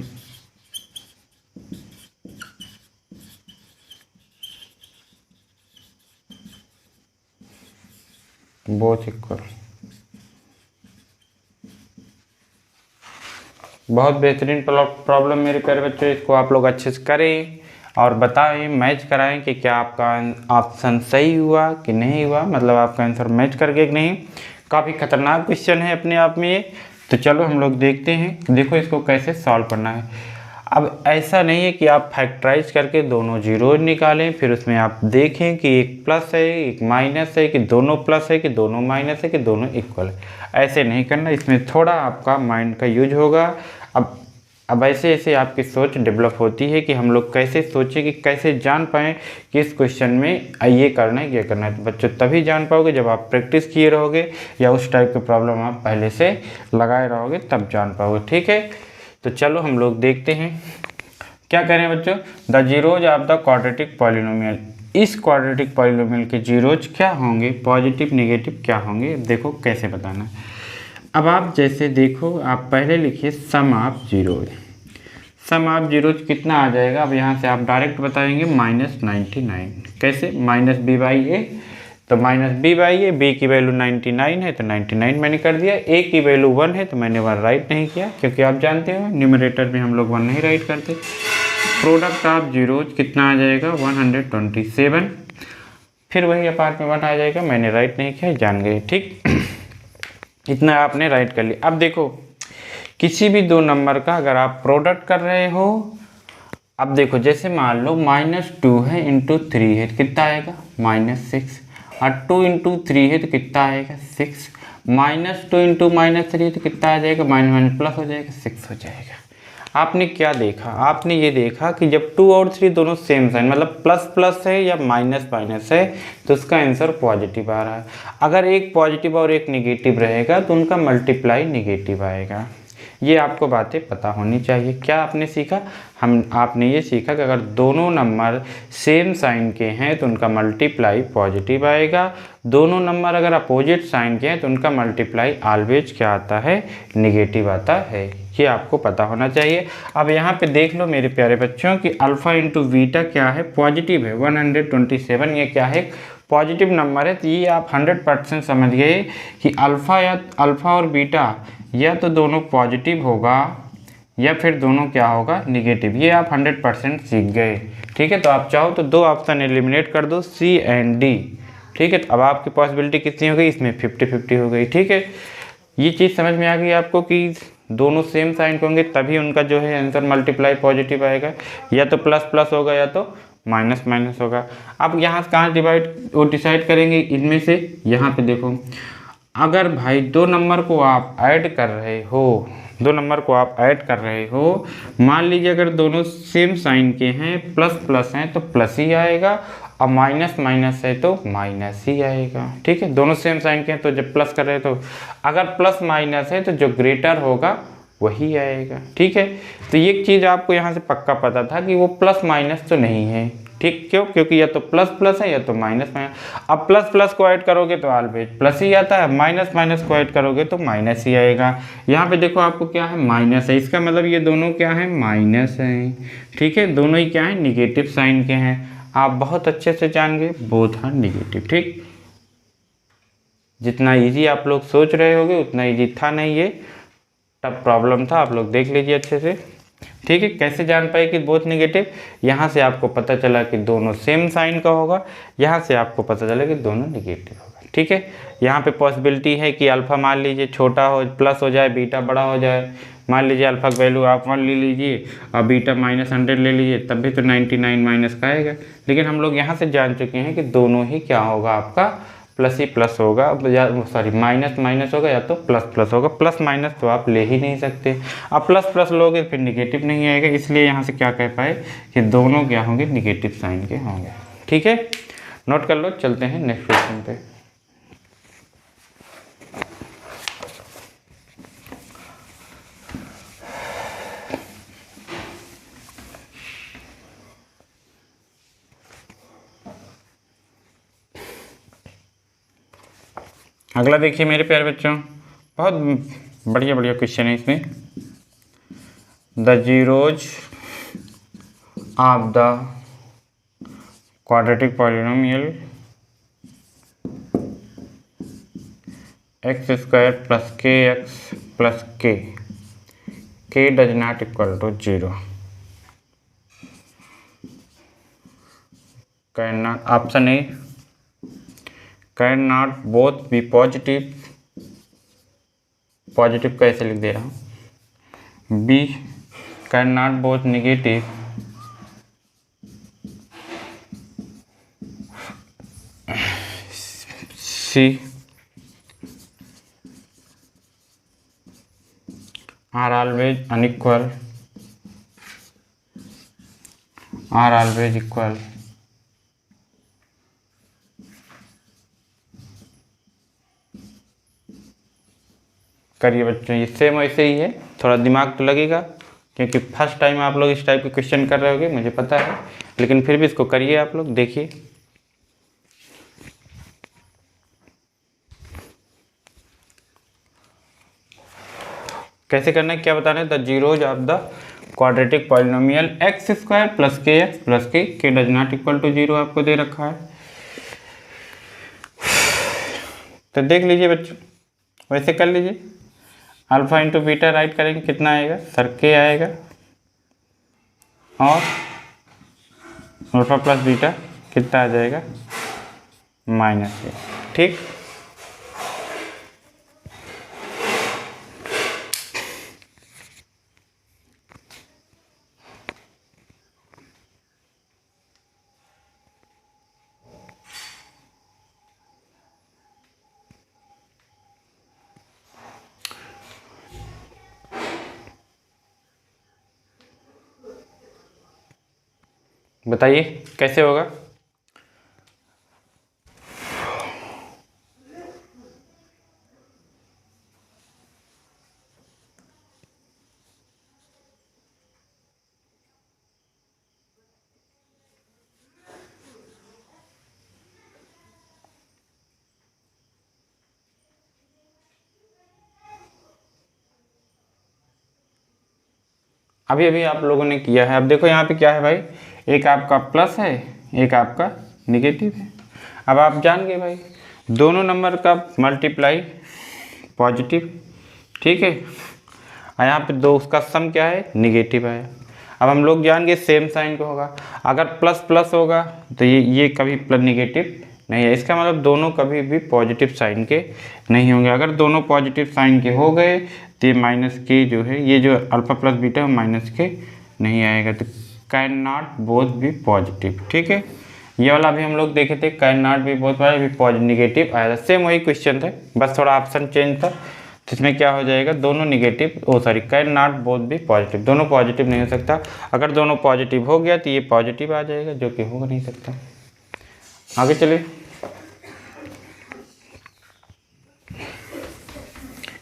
both equal. बहुत बेहतरीन प्रॉब्लम मेरे प्यारे बच्चों, इसको आप लोग अच्छे से करें और बताएं, मैच कराएं कि क्या आपका ऑप्शन सही हुआ कि नहीं हुआ, मतलब आपका आंसर मैच कर गया कि नहीं। काफ़ी खतरनाक क्वेश्चन है अपने आप में ये। तो चलो हम लोग देखते हैं, देखो इसको कैसे सॉल्व करना है। अब ऐसा नहीं है कि आप फैक्टराइज करके दोनों जीरोज निकालें, फिर उसमें आप देखें कि एक प्लस है एक माइनस है, कि दोनों प्लस है कि दोनों माइनस है, कि दोनों इक्वल है। ऐसे नहीं करना, इसमें थोड़ा आपका माइंड का यूज होगा। अब ऐसे ऐसे आपकी सोच डेवलप होती है कि हम लोग कैसे सोचें, कि कैसे जान पाएँ कि इस क्वेश्चन में ये करना है ये करना है। तो बच्चों तभी जान पाओगे जब आप प्रैक्टिस किए रहोगे या उस टाइप के प्रॉब्लम आप पहले से लगाए रहोगे, तब जान पाओगे। ठीक है, तो चलो हम लोग देखते हैं क्या करें बच्चों। The zeros of the quadratic polynomial, इस क्वाड्रेटिक पॉलिनोमियल के जीरोज क्या होंगे, पॉजिटिव नेगेटिव क्या होंगे, देखो कैसे बताना है। अब आप जैसे देखो, आप पहले लिखिए sum of zeros. Sum of zeros कितना आ जाएगा, अब यहाँ से आप डायरेक्ट बताएंगे -99। कैसे, माइनस बी बाई ए, तो minus b by a, b की वैल्यू 99 है तो 99 मैंने कर दिया। ए की वैल्यू 1 है तो मैंने 1 राइट नहीं किया, क्योंकि आप जानते हो न्यूमरेटर में हम लोग 1 नहीं राइट करते। प्रोडक्ट ऑफ जीरोज कितना आ जाएगा 127, फिर वही अपार्ट में 1 आ जाएगा, मैंने राइट नहीं किया, जान गए। ठीक, इतना आपने राइट कर लिया। अब देखो किसी भी दो नंबर का अगर आप प्रोडक्ट कर रहे हो, अब देखो जैसे मान लो -2 है इंटू 3 है तो कितना आएगा -6, और 2 इंटू 3 है तो कितना आएगा 6, -2 इंटू -3 है तो कितना आ जाएगा, माइनस माइनस प्लस हो जाएगा 6 हो जाएगा। आपने क्या देखा, आपने ये देखा कि जब 2 और 3 दोनों सेम साइन, मतलब प्लस प्लस है या माइनस माइनस है, तो उसका आंसर पॉजिटिव आ रहा है। अगर एक पॉजिटिव और एक निगेटिव रहेगा तो उनका मल्टीप्लाई निगेटिव आएगा। ये आपको बातें पता होनी चाहिए। क्या आपने सीखा, आपने ये सीखा कि अगर दोनों नंबर सेम साइन के हैं तो उनका मल्टीप्लाई पॉजिटिव आएगा, दोनों नंबर अगर अपोजिट साइन के हैं तो उनका मल्टीप्लाई ऑलवेज क्या आता है, निगेटिव आता है। ये आपको पता होना चाहिए। अब यहाँ पे देख लो मेरे प्यारे बच्चों कि अल्फ़ा इंटू बीटा क्या है, पॉजिटिव है 127, ये क्या है, पॉजिटिव नंबर है। तो ये आप 100% समझ गए कि अल्फ़ा और बीटा या तो दोनों पॉजिटिव होगा या फिर दोनों क्या होगा, निगेटिव। ये आप 100% सीख गए। ठीक है, तो आप चाहो तो दो ऑप्शन एलिमिनेट कर दो, सी एंड डी। ठीक है, तो अब आपकी पॉसिबिलिटी कितनी हो गई, इसमें 50-50 हो गई। ठीक है, ये चीज़ समझ में आ गई आपको कि दोनों सेम साइन के होंगे तभी उनका जो है आंसर मल्टीप्लाई पॉजिटिव आएगा, या तो प्लस प्लस होगा या तो माइनस माइनस होगा। अब यहाँ से कहाँ डिसाइड करेंगे, इनमें से यहाँ पे देखो, अगर भाई दो नंबर को आप ऐड कर रहे हो, दो नंबर को आप ऐड कर रहे हो, मान लीजिए अगर दोनों सेम साइन के हैं, प्लस प्लस हैं तो प्लस ही आएगा, और माइनस माइनस है तो माइनस ही आएगा। ठीक है, दोनों सेम साइन के हैं तो जब प्लस कर रहे हैं तो अगर प्लस माइनस है तो जो ग्रेटर होगा वही आएगा। ठीक है, तो एक चीज़ आपको यहाँ से पक्का पता था कि वो प्लस माइनस तो नहीं है। ठीक, क्यों, क्योंकि या तो प्लस प्लस है या तो माइनस माइनस। अब प्लस प्लस को ऐड करोगे तो ऑलवेज प्लस ही आता है, माइनस माइनस को ऐड करोगे तो माइनस ही आएगा। यहाँ पे देखो आपको क्या है, माइनस है, इसका मतलब ये दोनों क्या है, माइनस हैं। ठीक है, दोनों ही क्या है, निगेटिव साइन के हैं। आप बहुत अच्छे से जान गए, बोथ आर निगेटिव। ठीक, जितना ईजी आप लोग सोच रहे होगे उतना ईजी था नहीं, ये टफ प्रॉब्लम था। आप लोग देख लीजिए अच्छे से। ठीक है, कैसे जान पाए कि बोथ निगेटिव, यहाँ से आपको पता चला कि दोनों सेम साइन का होगा, यहाँ से आपको पता चला कि दोनों निगेटिव होगा। ठीक है, यहाँ पे पॉसिबिलिटी है कि अल्फ़ा मान लीजिए छोटा हो, प्लस हो जाए, बीटा बड़ा हो जाए। मान लीजिए अल्फ़ा की वैल्यू आप 1 ले लीजिए और बीटा -100 ले लीजिए, तब भी तो 99 माइनस का आएगा। लेकिन हम लोग यहाँ से जान चुके हैं कि दोनों ही क्या होगा, आपका प्लस ही प्लस होगा, या सॉरी माइनस माइनस होगा या तो प्लस प्लस होगा। प्लस माइनस तो आप ले ही नहीं सकते, अब प्लस प्लस लोगे फिर निगेटिव नहीं आएगा, इसलिए यहाँ से क्या कह पाए कि दोनों क्या होंगे, निगेटिव साइन के होंगे। ठीक है, नोट कर लो, चलते हैं नेक्स्ट क्वेश्चन पे। अगला देखिए मेरे प्यारे बच्चों, बहुत बढ़िया बढ़िया क्वेश्चन है इसमें। The zeros of the quadratic polynomial x square plus k x plus k does not equal to 0। Can not, option a can not both be positive, positive कैसे लिख दे रहा हूँ, b can not both negative, c are always unequal, are always equal. करिए बच्चों, ये same वैसे ही है, थोड़ा दिमाग तो लगेगा क्योंकि फर्स्ट टाइम आप लोग इस टाइप के क्वेश्चन कर रहे होगे, मुझे पता है, लेकिन फिर भी इसको करिए आप लोग, देखिए। कैसे करना है, क्या बताना है, the zeros of the quadratic polynomial x square plus k does not equal to 0 आपको दे रखा है। तो देख लीजिए बच्चों, वैसे कर लीजिए, अल्फा इंटू बीटा राइट करेंगे, कितना आएगा सर, के आएगा, और अल्फा प्लस बीटा कितना आ जाएगा, माइनस के। ठीक, बताइए कैसे होगा। अभी अभी आप लोगों ने किया है, अब देखो यहाँ पे क्या है भाई, एक आपका प्लस है, एक आपका निगेटिव है। अब आप जान गए भाई, दोनों नंबर का मल्टीप्लाई पॉजिटिव, ठीक है, और यहाँ पे दो उसका सम क्या है, निगेटिव है। अब हम लोग जान गए सेम साइन को होगा, अगर प्लस प्लस होगा तो ये कभी प्लस निगेटिव नहीं है, इसका मतलब दोनों कभी भी पॉजिटिव साइन के नहीं होंगे। अगर दोनों पॉजिटिव साइन के हो गए तो ये माइनस के जो है, ये जो अल्फा प्लस बीटा माइनस के नहीं आएगा, तो can not both be positive. ठीक है, ये वाला भी हम लोग देखे थे, कैन नॉट बी बोथ भी पॉजिटिव निगेटिव आया था, सेम वही क्वेश्चन था, बस थोड़ा ऑप्शन चेंज था। तो इसमें क्या हो जाएगा, दोनों negative, can not both be positive, दोनों पॉजिटिव नहीं हो सकता। अगर दोनों पॉजिटिव हो गया तो ये पॉजिटिव आ जाएगा, जो कि हो नहीं सकता। आगे चलिए,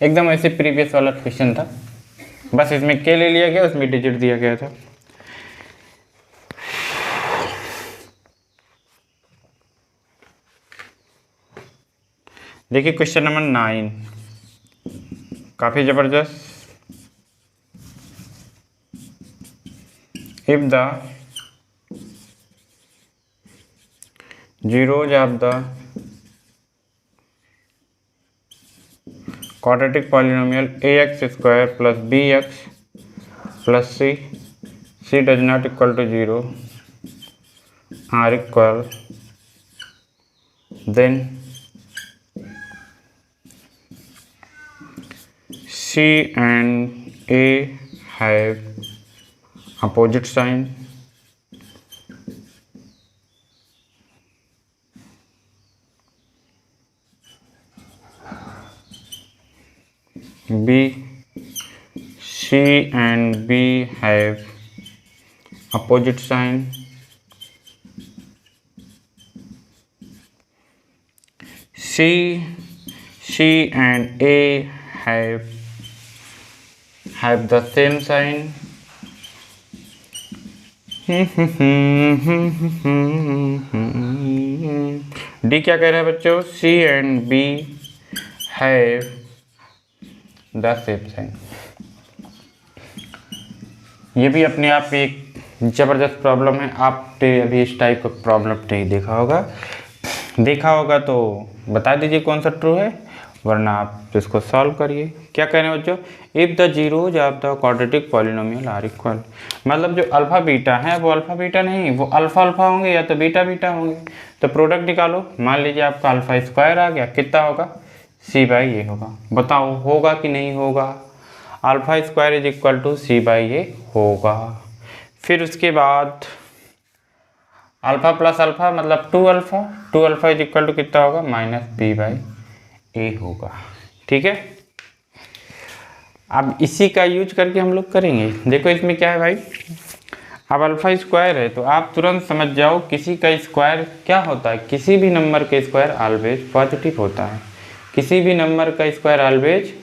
एकदम ऐसे प्रीवियस वाला क्वेश्चन था, बस इसमें के ले लिया गया, उसमें डिजिट दिया गया था। देखिए क्वेश्चन नंबर 9, काफी जबरदस्त। If the zeros of the quadratic polynomial ax square plus bx plus c does not equal to 0 are equal, then c and a have opposite sign, C and B have opposite sign, C and A have the same sign, D क्या कह रहा है बच्चों, C and B have the same sign. ये भी अपने आप में एक जबरदस्त प्रॉब्लम है, आपने अभी इस टाइप का प्रॉब्लम नहीं देखा होगा, देखा होगा तो बता दीजिए कौन सा ट्रू है, वरना आप इसको सॉल्व करिए। क्या कह रहे हैं बच्चों, if the zeros of the quadratic polynomial are equal, मतलब जो अल्फ़ा बीटा है वो अल्फ़ा बीटा नहीं, वो अल्फ़ा अल्फ़ा होंगे या तो बीटा बीटा होंगे। तो प्रोडक्ट निकालो, मान लीजिए आपका अल्फ़ा स्क्वायर आ गया, कितना होगा, सी बाई ए होगा। बताओ होगा कि नहीं होगा, alpha square is equal to c by a होगा। फिर उसके बाद अल्फ़ा प्लस अल्फ़ा मतलब two alpha is equal to कितना होगा, माइनस बी बाई ए होगा। ठीक है, अब इसी का यूज करके हम लोग करेंगे। देखो इसमें क्या है भाई, अब अल्फ़ा स्क्वायर है तो आप तुरंत समझ जाओ किसी का स्क्वायर क्या होता है, किसी भी नंबर का स्क्वायर ऑलवेज पॉजिटिव होता है। किसी भी नंबर का स्क्वायर ऑलवेज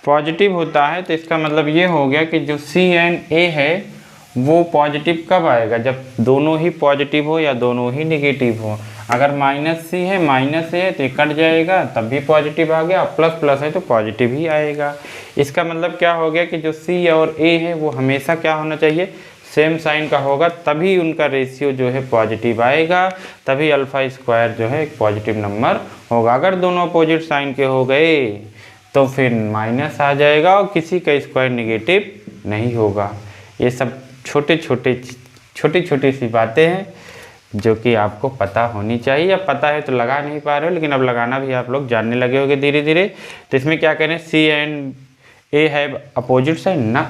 पॉजिटिव होता है। तो इसका मतलब ये हो गया कि जो सी एंड ए है वो पॉजिटिव कब आएगा, जब दोनों ही पॉजिटिव हो या दोनों ही नेगेटिव हो। अगर माइनस सी है, माइनस है तो ये कट जाएगा तब भी पॉजिटिव आ गया, प्लस प्लस है तो पॉजिटिव ही आएगा। इसका मतलब क्या हो गया कि जो सी और ए है वो हमेशा क्या होना चाहिए, सेम साइन का होगा, तभी उनका रेशियो जो है पॉजिटिव आएगा, तभी अल्फ़ा स्क्वायर जो है एक पॉजिटिव नंबर होगा। अगर दोनों अपोजिट साइन के हो गए तो फिर माइनस आ जाएगा और किसी का स्क्वायर नेगेटिव नहीं होगा। ये सब छोटी छोटी सी बातें हैं जो कि आपको पता होनी चाहिए, या पता है तो लगा नहीं पा रहे हो, लेकिन अब लगाना भी आप लोग जानने लगे होगे धीरे धीरे। तो इसमें क्या करें, c and a have opposite sign ना,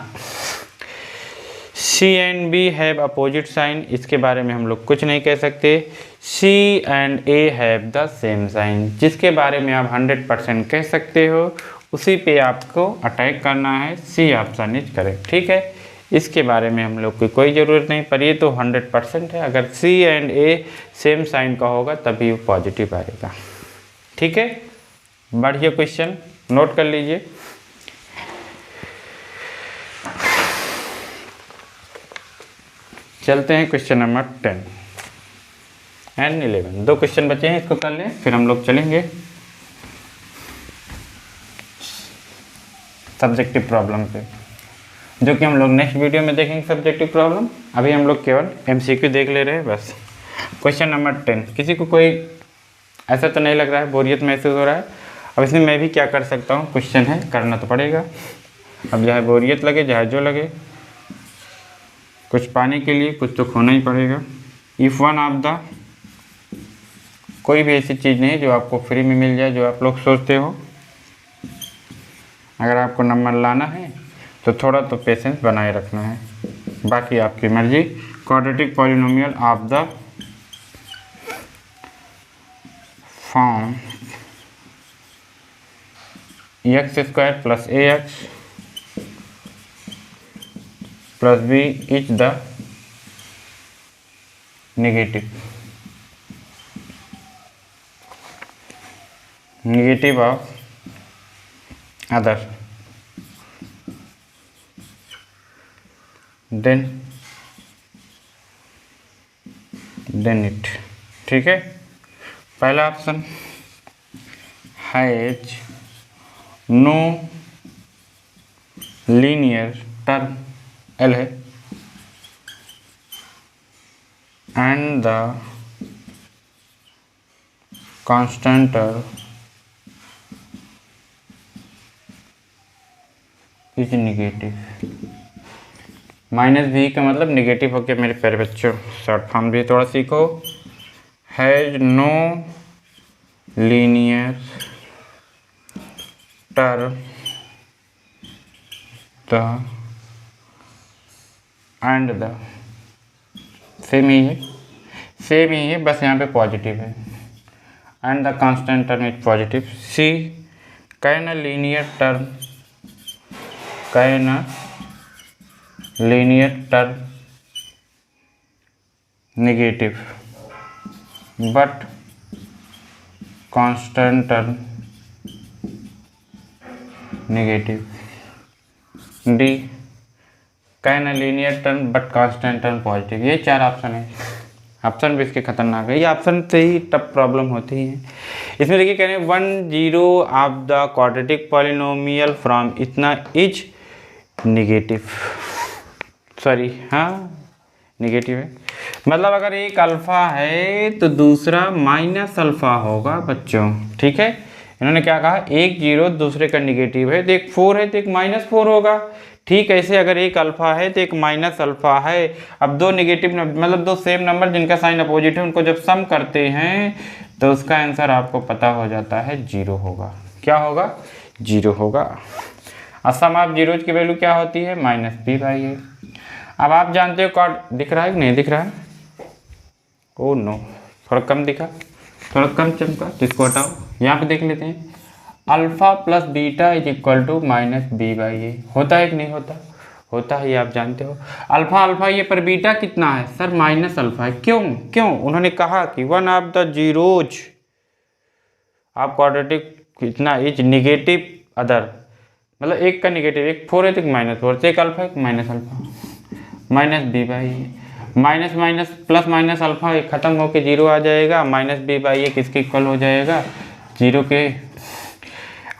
c and b have opposite sign, इसके बारे में हम लोग कुछ नहीं कह सकते। C and a have the same sign, जिसके बारे में आप 100% कह सकते हो उसी पे आपको अटैक करना है। C option is correct. ठीक है, इसके बारे में हम लोग की कोई ज़रूरत नहीं, पर ये तो 100% है। अगर सी एंड ए सेम साइन का होगा तभी वो पॉजिटिव आएगा। ठीक है, बढ़िया क्वेश्चन नोट कर लीजिए। चलते हैं क्वेश्चन नंबर 10 एंड 11, 2 क्वेश्चन बचे हैं, इसको कर लें फिर हम लोग चलेंगे सब्जेक्टिव प्रॉब्लम पे, जो कि हम लोग नेक्स्ट वीडियो में देखेंगे सब्जेक्टिव प्रॉब्लम। अभी हम लोग केवल एमसीक्यू देख ले रहे हैं बस। क्वेश्चन नंबर 10, किसी को कोई ऐसा तो नहीं लग रहा है बोरियत महसूस हो रहा है? अब इसमें मैं भी क्या कर सकता हूँ, क्वेश्चन है करना तो पड़ेगा। अब चाहे बोरियत लगे चाहे जो लगे, कुछ पाने के लिए कुछ तो खोना ही पड़ेगा। इफ़ वन ऑफ द, कोई भी ऐसी चीज़ नहीं जो आपको फ्री में मिल जाए जो आप लोग सोचते हो। अगर आपको नंबर लाना है तो थोड़ा तो पेशेंस बनाए रखना है, बाकी आपकी मर्जी। Quadratic polynomial of the form x square plus a x plus b is the negative of other, then it. ठीक है, पहला option has no linear term, L है, and the constant is negative. Minus b का मतलब negative हो गया मेरे प्यारे बच्चों, शॉर्ट फॉर्म भी थोड़ा सीखो। Has no linear term the and the, same ही है, बस यहाँ पे पॉजिटिव है। And the constant term is positive. C can a linear term negative but constant term negative. D can a linear term but constant term positive. ये 4 option है, option भी इसके खतरनाक है, ये ऑप्शन से ही टफ प्रॉब्लम होती है। इसमें देखिए कह रहे हैं 1 0 of the quadratic polynomial from इतना इज नेगेटिव, सॉरी हाँ नेगेटिव है, मतलब अगर एक अल्फ़ा है तो दूसरा माइनस अल्फ़ा होगा बच्चों। ठीक है, इन्होंने क्या कहा, एक जीरो दूसरे का निगेटिव है, तो एक 4 है तो एक -4 होगा। ठीक ऐसे अगर एक अल्फा है तो एक माइनस अल्फा है। अब दो नेगेटिव मतलब दो सेम नंबर जिनका साइन अपोजिट है, उनको जब सम करते हैं तो उसका आंसर आपको पता हो जाता है 0 होगा। क्या होगा, 0 होगा। और सम ऑफ जीरोज की वैल्यू क्या होती है, -b/a। अब आप जानते हो कॉर्ड दिख रहा है कि नहीं दिख रहा है, ओ नो थोड़ा कम दिखा, थोड़ा कम चमका, तो इसको हटाओ। यहाँ पे देख लेते हैं, alpha plus beta is equal to -b/a। होता है कि नहीं होता, होता है, ये आप जानते हो। अल्फा अल्फा ये पर बीटा कितना है सर, माइनस अल्फा है। क्यों क्यों, उन्होंने कहा कि वन ऑफ द जीरोज आप क्वाड्रेटिक कितना इज निगेटिव अदर, मतलब एक का निगेटिव, एक 4 है तो एक -4, तो एक अल्फा एक minus alpha, -b/a। Minus minus plus minus alpha खत्म होके 0 आ जाएगा, -b/a किसके इक्वल हो जाएगा, 0 के।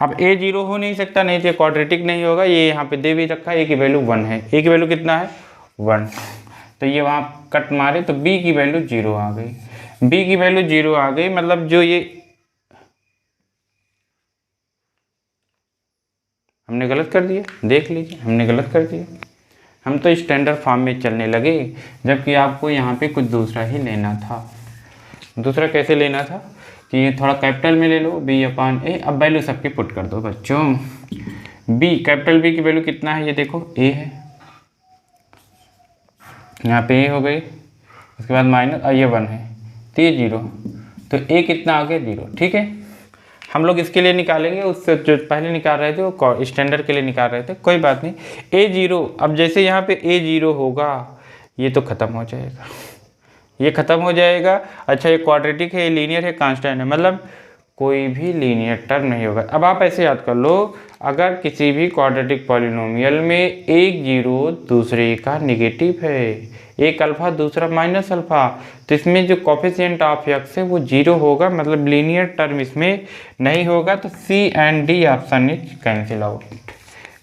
अब a 0 हो नहीं सकता, नहीं तो क्वाड्रेटिक नहीं होगा। ये यहाँ पे दे भी रखा है, a की वैल्यू 1 है, a की वैल्यू कितना है 1, तो ये वहाँ कट मारे तो b की वैल्यू 0 आ गई, b की वैल्यू 0 आ गई। मतलब जो ये हमने गलत कर दिया, देख लीजिए हमने गलत कर दिया। हम तो स्टैंडर्ड फॉर्म में चलने लगे, जबकि आपको यहाँ पे कुछ दूसरा ही लेना था। दूसरा कैसे लेना था कि ये थोड़ा कैपिटल में ले लो, b/a। अब वैल्यू सबके पुट कर दो बच्चों। b कैपिटल B की वैल्यू कितना है, ये देखो a है, यहाँ पे a हो गई, उसके बाद माइनस ये 1 है तो ये 0, तो a कितना आ गया 0। ठीक है, हम लोग इसके लिए निकालेंगे, उससे जो पहले निकाल रहे थे वो स्टैंडर्ड के लिए निकाल रहे थे, कोई बात नहीं। a 0, अब जैसे यहाँ पे a 0 होगा ये तो ख़त्म हो जाएगा, ये ख़त्म हो जाएगा। अच्छा ये क्वाड्रेटिक है, ये लीनियर है, कांस्टेंट है, मतलब कोई भी लीनियर टर्म नहीं होगा। अब आप ऐसे याद कर लो, अगर किसी भी क्वाड्रेटिक पॉलिनोमियल में एक जीरो दूसरे का निगेटिव है, एक अल्फा दूसरा माइनस अल्फा, तो इसमें जो कोफिशिएंट ऑफ x है वो 0 होगा, मतलब लीनियर टर्म इसमें नहीं होगा। तो C and D option is cancel out.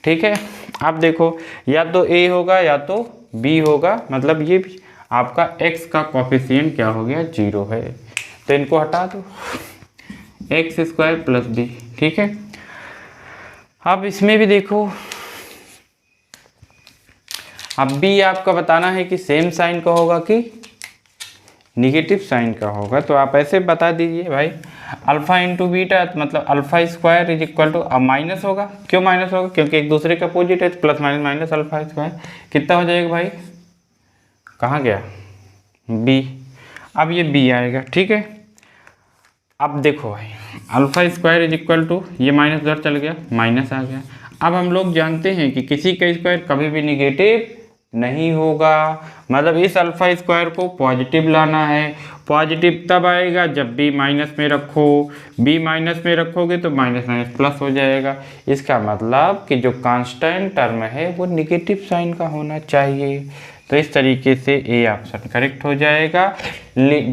ठीक है, अब देखो या तो A होगा या तो B होगा, मतलब ये आपका x का कोफिशिएंट क्या हो गया 0 है, तो इनको हटा दो, x² + b। ठीक है, अब इसमें भी देखो, अब भी आपका बताना है कि सेम साइन का होगा कि निगेटिव साइन का होगा। तो आप ऐसे बता दीजिए भाई, अल्फा इंटू बीटा, मतलब α² इज इक्वल टू, अब माइनस होगा, क्यों माइनस होगा, क्योंकि एक दूसरे का अपोजिट है, प्लस माइनस माइनस α² कितना हो जाएगा भाई, कहाँ गया b, अब ये b आएगा। ठीक है, अब देखो भाई α² इज इक्वल टू, ये माइनस उधर चल गया, माइनस आ गया। अब हम लोग जानते हैं कि किसी का स्क्वायर कभी भी निगेटिव नहीं होगा, मतलब इस α² को पॉजिटिव लाना है। पॉजिटिव तब आएगा जब b माइनस में रखो, b माइनस में रखोगे तो माइनस माइनस प्लस हो जाएगा। इसका मतलब कि जो कांस्टेंट टर्म है वो निगेटिव साइन का होना चाहिए। तो इस तरीके से ए ऑप्शन करेक्ट हो जाएगा।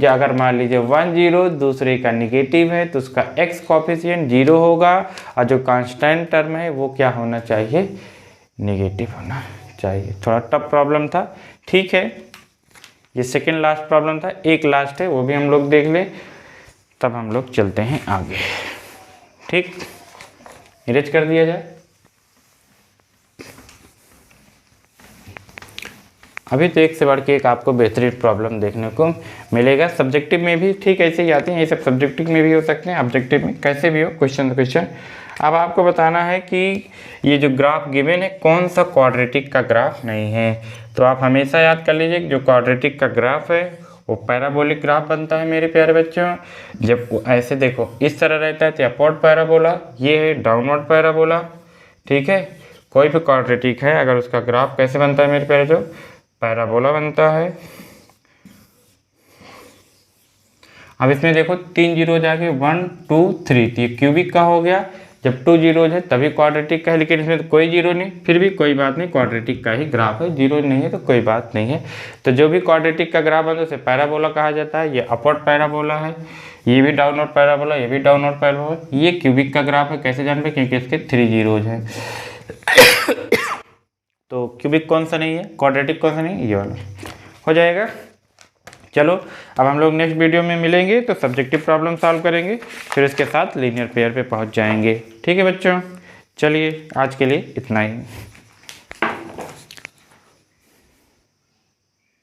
अगर मान लीजिए 1 0 दूसरे का निगेटिव है तो उसका x कोफिशिएंट 0 होगा, और जो कांस्टेंट टर्म है वो क्या होना चाहिए, निगेटिव होना चाहिए। थोड़ा टफ प्रॉब्लम था, ठीक है, ये सेकंड लास्ट प्रॉब्लम था, एक लास्ट है वो भी हम लोग देख लें, तब हम लोग चलते हैं आगे। ठीक, इरेज कर दिया जाए। अभी तो एक से बढ़ के एक आपको बेहतरीन प्रॉब्लम देखने को मिलेगा। सब्जेक्टिव में भी ठीक ऐसे ही आते हैं, ये सब सब्जेक्टिव में भी हो सकते हैं, ऑब्जेक्टिव में कैसे भी हो, क्वेश्चन क्वेश्चन। अब आपको बताना है कि ये जो ग्राफ गिवन है कौन सा क्वाड्रेटिक का ग्राफ नहीं है। तो आप हमेशा याद कर लीजिए जो क्वाड्रेटिक का ग्राफ है वो पैराबोलिक ग्राफ बनता है मेरे प्यारे बच्चों। जब ऐसे देखो इस तरह रहता है तो अपवर्ड पैराबोला, ये है डाउनवर्ड पैराबोला। ठीक है, कोई भी क्वाड्रेटिक है अगर उसका ग्राफ कैसे बनता है मेरे प्यारे, जो पैराबोला बनता है। अब इसमें देखो 3 जीरो जाके 1 2 3, तो ये क्यूबिक का हो गया। जब 2 जीरोज है तभी क्वाड्रेटिक का है, लेकिन इसमें तो कोई जीरो नहीं, फिर भी कोई बात नहीं, क्वाड्रेटिक का ही ग्राफ है, जीरो नहीं है तो कोई बात नहीं है। तो जो भी क्वाड्रेटिक का ग्राफ है उसे पैराबोला कहा जाता है। ये अपवर्ड पैराबोला है, ये भी डाउनवर्ड पैराबोला, ये भी डाउनवर्ड पैराबोला। ये क्यूबिक का ग्राफ है, कैसे जान पे, क्योंकि इसके 3 जीरोज है। तो क्यूबिक कौन सा नहीं है, क्वाड्रेटिक कौन सा नहीं है, ये वाला हो जाएगा। चलो अब हम लोग नेक्स्ट वीडियो में मिलेंगे तो सब्जेक्टिव प्रॉब्लम सॉल्व करेंगे, फिर इसके साथ लीनियर पेयर पे पहुंच जाएंगे। ठीक है बच्चों, चलिए आज के लिए इतना ही।